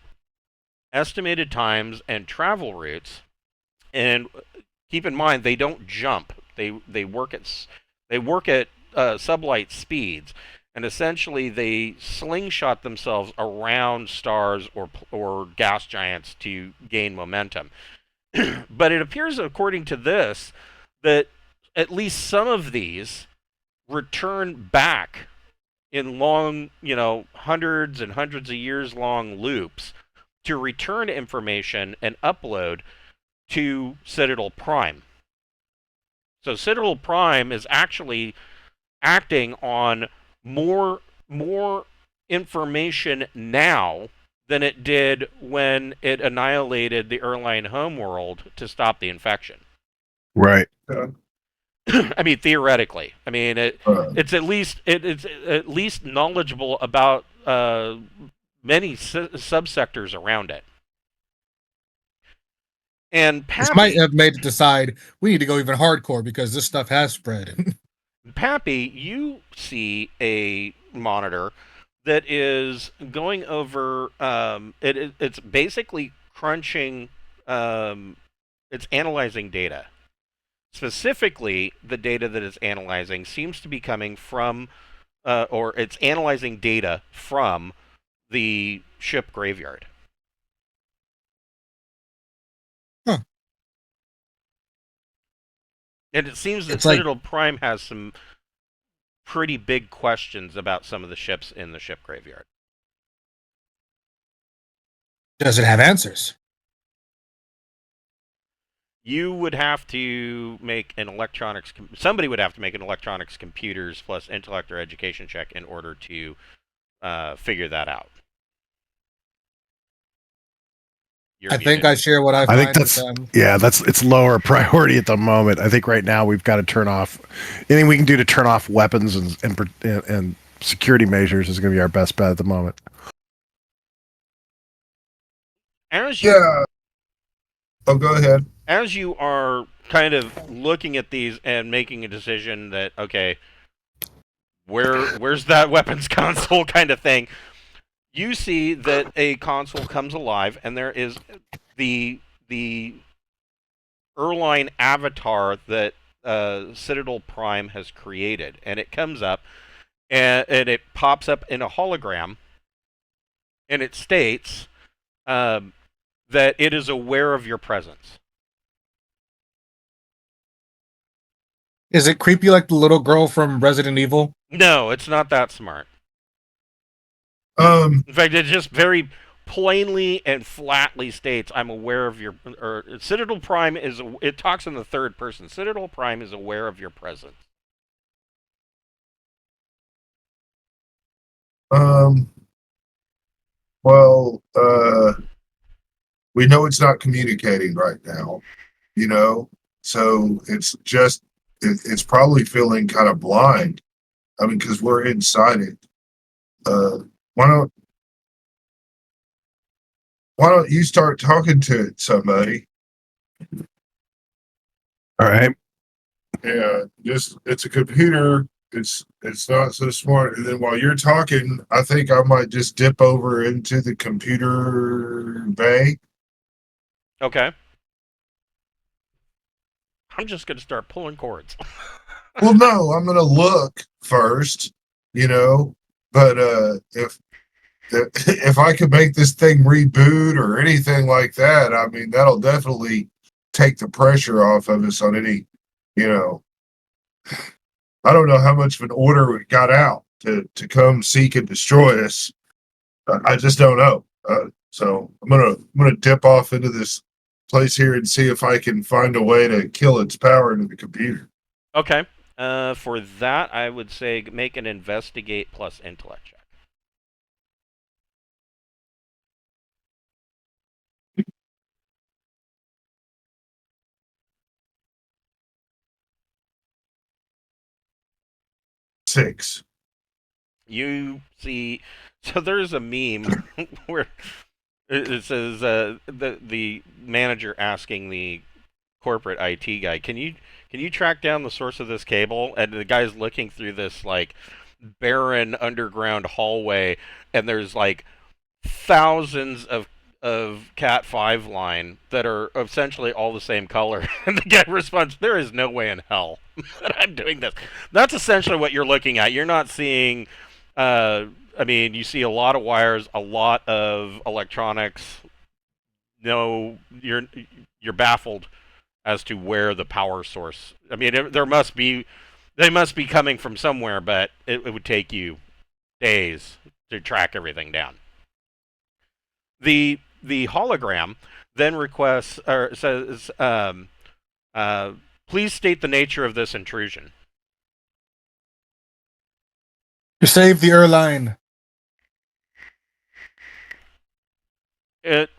estimated times and travel routes And keep in mind, they don't jump. They work at sublight speeds, and essentially they slingshot themselves around stars or gas giants to gain momentum. But it appears, according to this, that at least some of these return back in long, hundreds and hundreds of years long loops to return information and upload to Citadel Prime. So Citadel Prime is actually acting on more information now than it did when it annihilated the Erline homeworld to stop the infection. Right. I mean, theoretically. I mean, it's at least knowledgeable about many subsectors around it. And This Pappy, might have made it decide we need to go even hardcore because this stuff has spread. Pappy, you see a monitor that is going over. It's basically crunching. It's analyzing data. Specifically, the data that it's analyzing seems to be coming from, or it's analyzing data from the ship graveyard. Huh. And it seems that It's like- Citadel Prime has some pretty big questions about some of the ships in the ship graveyard. Does it have answers? You would have to make an electronics. Somebody would have to make an electronics computers plus intellect or education check in order to figure that out. I think I share what I I find think that's with them. it's lower priority at the moment. I think right now we've got to turn off anything we can do to turn off weapons and security measures is going to be our best bet at the moment. Yeah. Oh, go ahead. As you are kind of looking at these and making a decision that, okay, where's that weapons console kind of thing, you see that a console comes alive and there is the Erline avatar that Citadel Prime has created, and it comes up and it pops up in a hologram, and it states that it is aware of your presence. Is it creepy like the little girl from Resident Evil? No, it's not that smart. Um, In fact, it just very plainly and flatly states, "I'm aware of your." Or Citadel Prime is. It talks in the third person. Citadel Prime is aware of your presence. well, we know it's not communicating right now, so it's probably feeling kind of blind. I mean, because we're inside it. Why don't you start talking to it, somebody? All right. Yeah, it's a computer. It's not so smart. And then while you're talking, I think I might just dip over into the computer bay. Okay. I'm just gonna start pulling cords. Well, no, I'm gonna look first, but if I could make this thing reboot or anything like that, I mean, that'll definitely take the pressure off of us on any, I don't know how much of an order we got out to come seek and destroy us. I just don't know. So I'm gonna dip off into this place here and see if I can find a way to kill its power into the computer. Okay. For that, I would say make an investigate plus intellect check. Six. You see, so there's a meme where it says the manager asking the corporate IT guy, can you track down the source of this cable? And the guy's looking through this like barren underground hallway, and there's like thousands of Cat 5 line that are essentially all the same color, and the guy responds, "There is no way in hell that I'm doing this." That's essentially what you're looking at. You're not seeing. I mean, you see a lot of wires, a lot of electronics. No, you're baffled as to where the power source. I mean, there must be. They must be coming from somewhere, but it would take you days to track everything down. The hologram then requests or says, "Please state the nature of this intrusion." To save the Erline. It.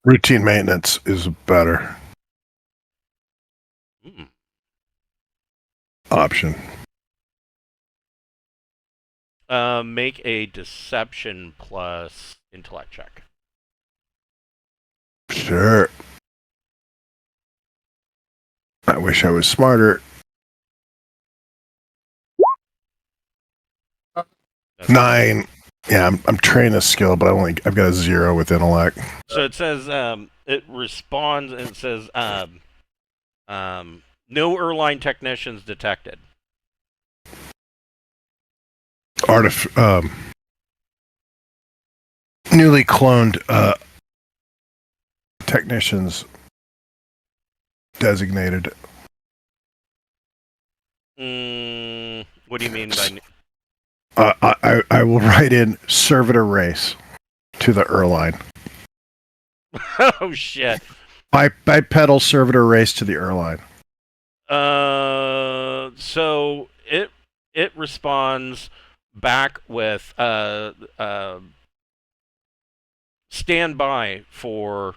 Routine maintenance is better option. Make a deception plus intellect check. Sure. I wish I was smarter. 9. Yeah, I'm trained a skill, but I've got a 0 with intellect. So it says it responds and it says no Erline technicians detected. Newly cloned technicians designated. What do you mean by? I will write in servitor race to the Erline. Oh shit! Bipedal servitor race to the Erline. So it responds back with stand by for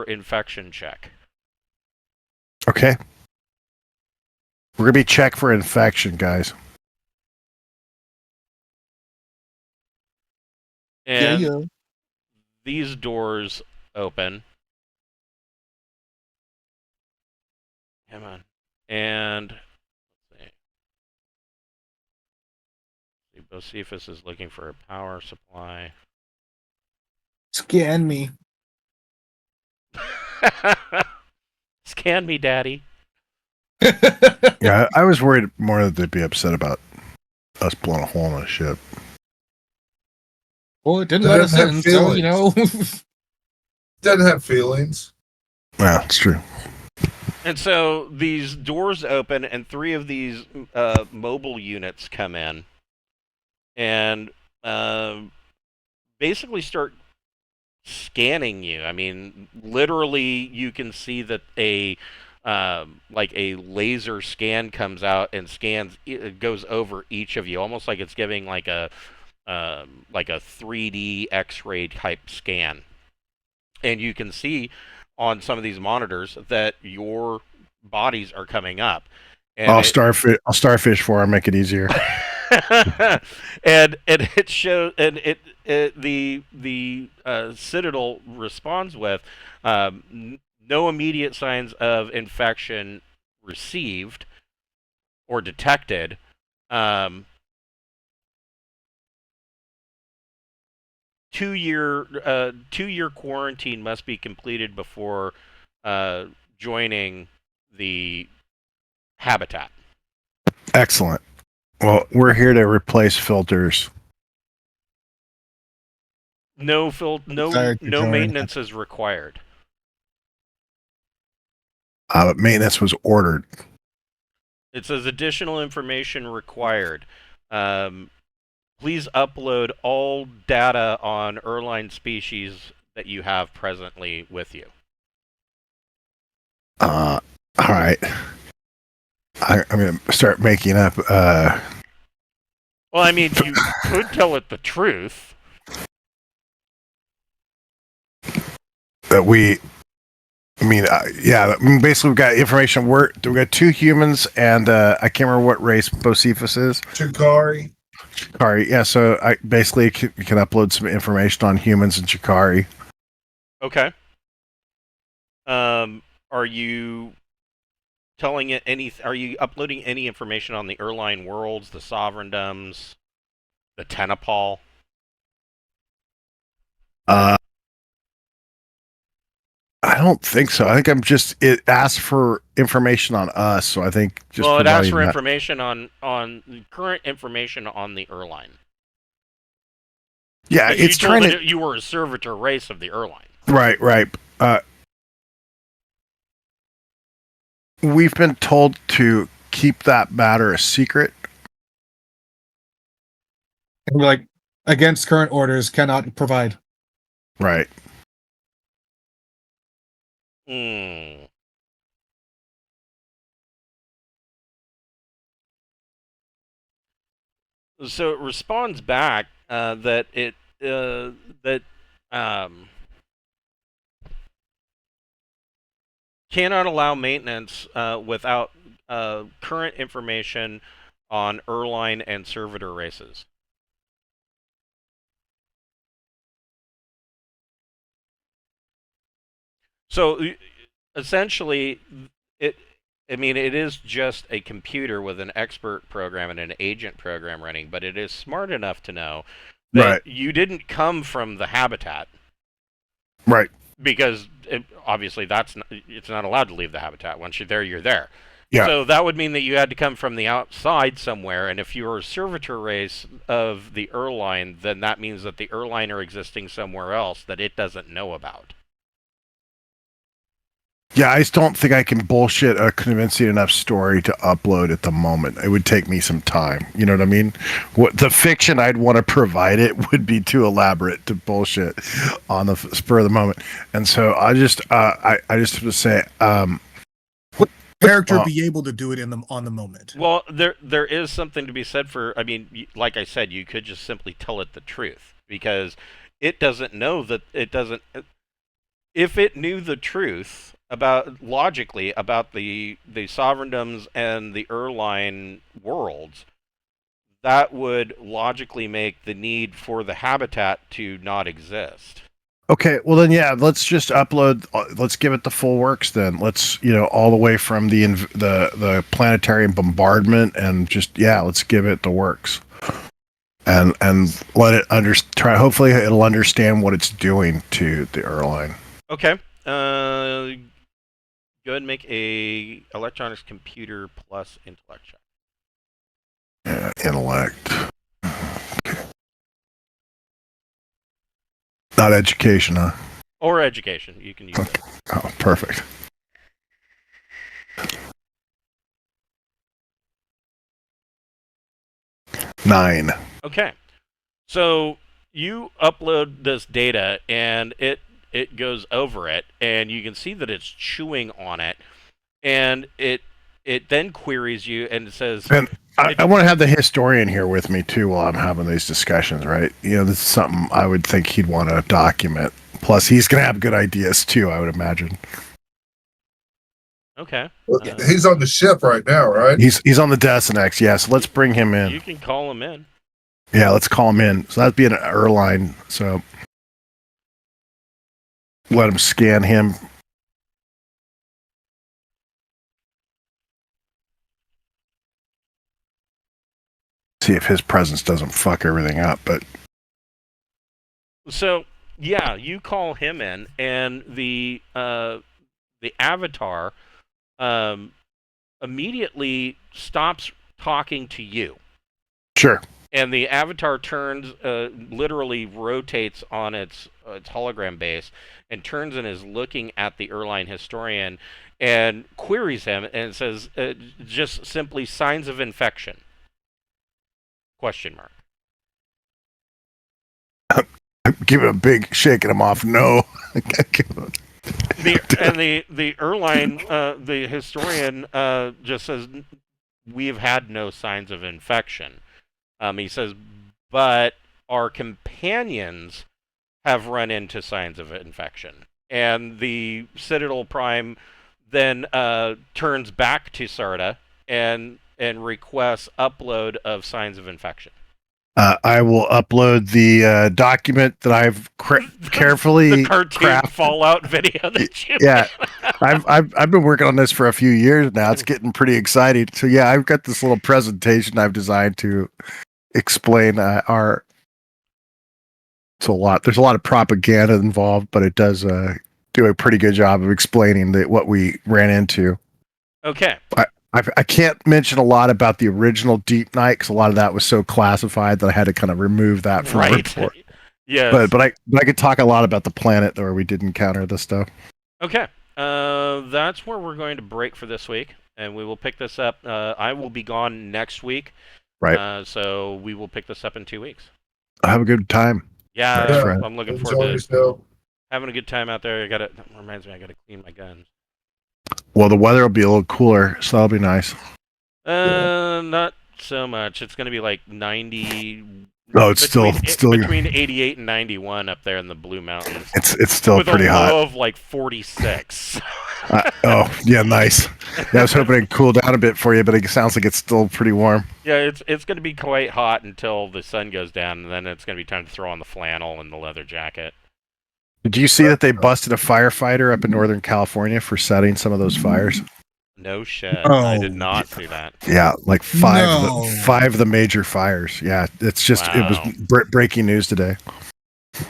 infection check. Okay. We're gonna be checked for infection, guys. And these doors open. Come on. And let's see. Bocephus is looking for a power supply. Scan me. Scan me, Daddy. Yeah, I was worried more that they'd be upset about us blowing a hole in a ship. Well, it didn't let us in, so, you know. Doesn't have feelings. Yeah, it's true. And so these doors open, and 3 of these mobile units come in, and basically start scanning you. I mean, literally, you can see that a laser scan comes out and scans. It goes over each of you, almost like it's giving like a 3D X-ray type scan. And you can see on some of these monitors that your bodies are coming up. And I'll starfish for her, make it easier. and it shows, and the Citadel responds with no immediate signs of infection received or detected. 2-year quarantine must be completed before joining the habitat. Excellent. Well, we're here to replace filters. No maintenance is required. But maintenance was ordered. It says additional information required. Please upload all data on Erline species that you have presently with you. All right. I'm going to start making up. Well, I mean, you could tell it the truth. That we. I mean, yeah. I mean, basically, we've got information. We got 2 humans, and I can't remember what race Bocephus is. Chikari. Chikari, yeah. So I basically can upload some information on humans and Chikari. Okay. Are you telling it any? Are you uploading any information on the Erline worlds, the sovereigndoms, the Tenepal? I don't think so. I think I'm just it asked for information on us, so I think just Well, it asks providing for that. information on current information on the Erline. Yeah, But you it's told trying it to you were a servitor race of the Erline. right. We've been told to keep that matter a secret. And we're like, against current orders, cannot provide. Right. Hmm. So it responds back that it that cannot allow maintenance without current information on Erline and servitor races. So essentially, it. I mean, it is just a computer with an expert program and an agent program running, but it is smart enough to know that Right. you didn't come from the habitat, Right. because obviously it's not allowed to leave the habitat. Once you're there, you're there. Yeah. So that would mean that you had to come from the outside somewhere, and if you were a servitor race of the Erline, then that means that the Erline are existing somewhere else that it doesn't know about. Yeah, I just don't think I can bullshit a convincing enough story to upload at the moment. It would take me some time. You know what I mean? What the fiction I'd want to provide it would be too elaborate to bullshit on the spur of the moment. And so I just just have to say, Character be able to do it on the moment. Well, there is something to be said for. I mean, like I said, you could just simply tell it the truth, because it doesn't know that it doesn't. If it knew the truth logically about the sovereigndoms and the Erline worlds, that would logically make the need for the habitat to not exist. okay, well then, yeah, let's just upload. Let's give it the full works then. Let's all the way from the planetary bombardment and just let's give it the works. And let it try. Hopefully, it'll understand what it's doing to the Erline. Okay. Go ahead and make a electronics computer plus intellect check. Yeah, intellect. Okay. Not education, huh? Or education. You can use it. Oh, perfect. Nine. Okay. So you upload this data, and it goes over it, and you can see that it's chewing on it, and it then queries you and it says, and I want to have the historian here with me too while I'm having these discussions, right? This is something I would think he'd want to document. Plus, he's going to have good ideas too, I would imagine. Okay. He's on the ship right now, right? He's on the Desinex, yes. Let's bring him in. You can call him in. Yeah, let's call him in. So that'd be an Erline. So let him scan him. See if his presence doesn't fuck everything up. But so yeah, you call him in, and the avatar immediately stops talking to you. Sure. And the avatar turns, literally rotates on its hologram base, and turns and is looking at the Erline historian, and queries him, and says, just simply, signs of infection? Question mark. Give it a big shaking him off. No. The Erline, the historian, just says, we've had no signs of infection. He says, but our companions have run into signs of infection. And the Citadel Prime then turns back to Sarda and requests upload of signs of infection. I will upload the document that I've carefully the cartoon crafted. Fallout video that you Yeah, made. I've been working on this for a few years now. It's getting pretty exciting. So yeah, I've got this little presentation I've designed to explain our. It's a lot. There's a lot of propaganda involved, but it does do a pretty good job of explaining what we ran into. Okay. I can't mention a lot about the original Deepnight because a lot of that was so classified that I had to kind of remove that from the report. Yes. But I could talk a lot about the planet where we did encounter this stuff. Okay. That's where we're going to break for this week, and we will pick this up. I will be gone next week. Right. So we will pick this up in 2 weeks. Have a good time. Yeah, Yeah. I'm looking Enjoy forward to yourself. having a good time out there. That reminds me, I gotta clean my guns. Well, the weather will be a little cooler, so that'll be nice. Not so much. It's gonna be like 90. No, it's still between 88 and 91 up there in the Blue Mountains. It's still with pretty a hot. low of like 46. Oh yeah, nice. Yeah, I was hoping it'd cool down a bit for you, but it sounds like it's still pretty warm. Yeah, it's going to be quite hot until the sun goes down, and then it's going to be time to throw on the flannel and the leather jacket. Did you see that they busted a firefighter up in Northern California for setting some of those fires? No shit. Oh. I did not see that. Yeah, like five No. of the major fires. Yeah, it's just it was breaking news today.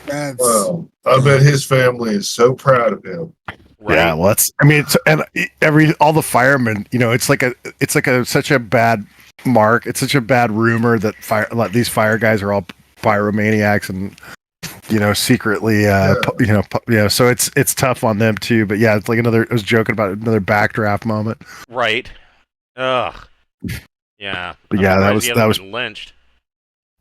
That's Well, I bet his family is so proud of him. Right? Yeah, well, all the firemen, it's like such a bad mark. It's such a bad rumor that these fire guys are all pyromaniacs and secretly so it's tough on them too. But yeah, it's like I was joking about another backdraft moment. Right. Ugh. Yeah. But yeah, that was been lynched.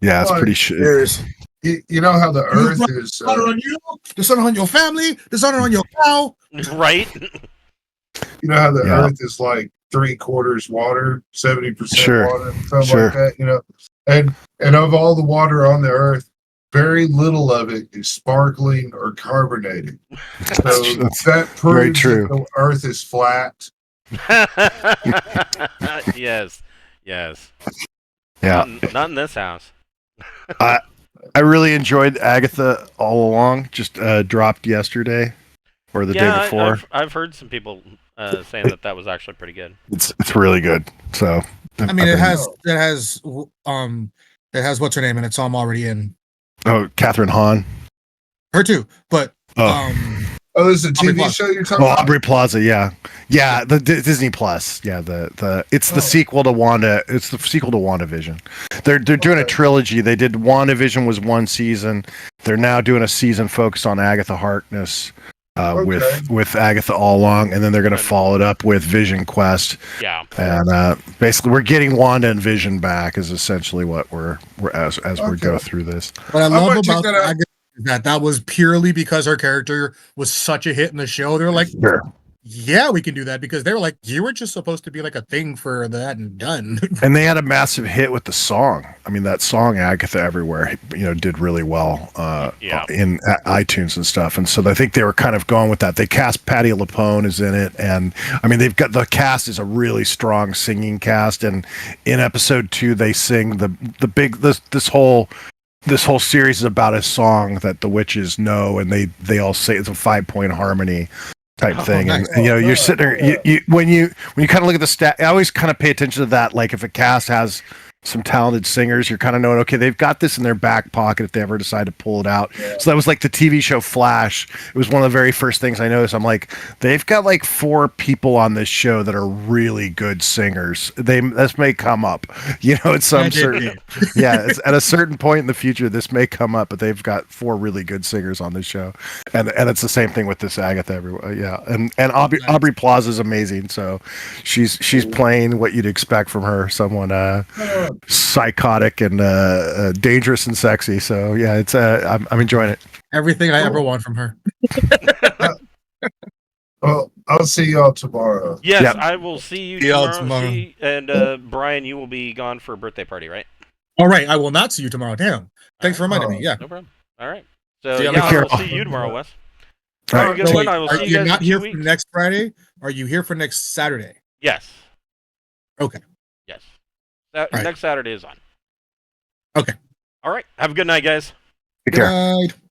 Yeah, it's pretty shit. You know how the earth is. dishonor on you, dishonor on your family, dishonor on your cow. Right. You know how the earth is like 3/4 water, 70% water, something like that. And of all the water on the earth, very little of it is sparkling or carbonated. So that proves that the earth is flat. Yes. Yeah. Not in this house. I really enjoyed Agatha all along. Just dropped yesterday or the day before. I've heard some people saying that was actually pretty good. It's really good. So I mean, it has what's her name in it, so I'm already in. Oh, Catherine Hahn. Her too, but this is a TV show you're talking about? Aubrey Plaza, yeah, the Disney Plus, yeah, it's the sequel to Wanda. It's the sequel to WandaVision. They're doing a trilogy. They did WandaVision was one season. They're now doing a season focused on Agatha Harkness. With Agatha all along, and then they're going to follow it up with Vision Quest. Yeah, and basically we're getting Wanda and Vision back is essentially what we're as we go through this. What I love about Agatha is that was purely because her character was such a hit in the show. They're like, yeah, we can do that because they were like, you were just supposed to be like a thing for that and done. And they had a massive hit with the song. I mean, that song Agatha Everywhere, did really well in iTunes and stuff. And so I think they were kind of going with that. They cast Patti LuPone is in it, and I mean they've got the cast is a really strong singing cast. And in episode 2, they sing this whole series is about a song that the witches know, and they all say it's a 5-point harmony type thing. Nice. And you're sitting there when you kind of look at the stat, I always kind of pay attention to that. Like if a cast has some talented singers, you're kind of knowing, okay, they've got this in their back pocket if they ever decide to pull it out. So that was like the TV show Flash. It was one of the very first things I noticed. I'm like, they've got like 4 people on this show that are really good singers. This may come up, at some certain, it's at a certain point in the future, this may come up, but they've got 4 really good singers on this show. And it's the same thing with this Agatha everywhere. Yeah. And Aubrey Plaza is amazing. So she's playing what you'd expect from her, someone, psychotic and dangerous and sexy. So yeah, it's I'm enjoying it. Everything I ever want from her. Well, I'll see y'all tomorrow. Yes, I will see you tomorrow. And Brian, you will be gone for a birthday party, right? All right, I will not see you tomorrow. Damn. Thanks for reminding me. Yeah. No problem. All right. So I will see you tomorrow, Wes. All right. Good one. I will see you guys not in here 2 for weeks. next Friday? Are you here for next Saturday? Yes. Okay. Yes. Right. Next Saturday is on. Okay. All right. Have a good night, guys. Take care. Good night.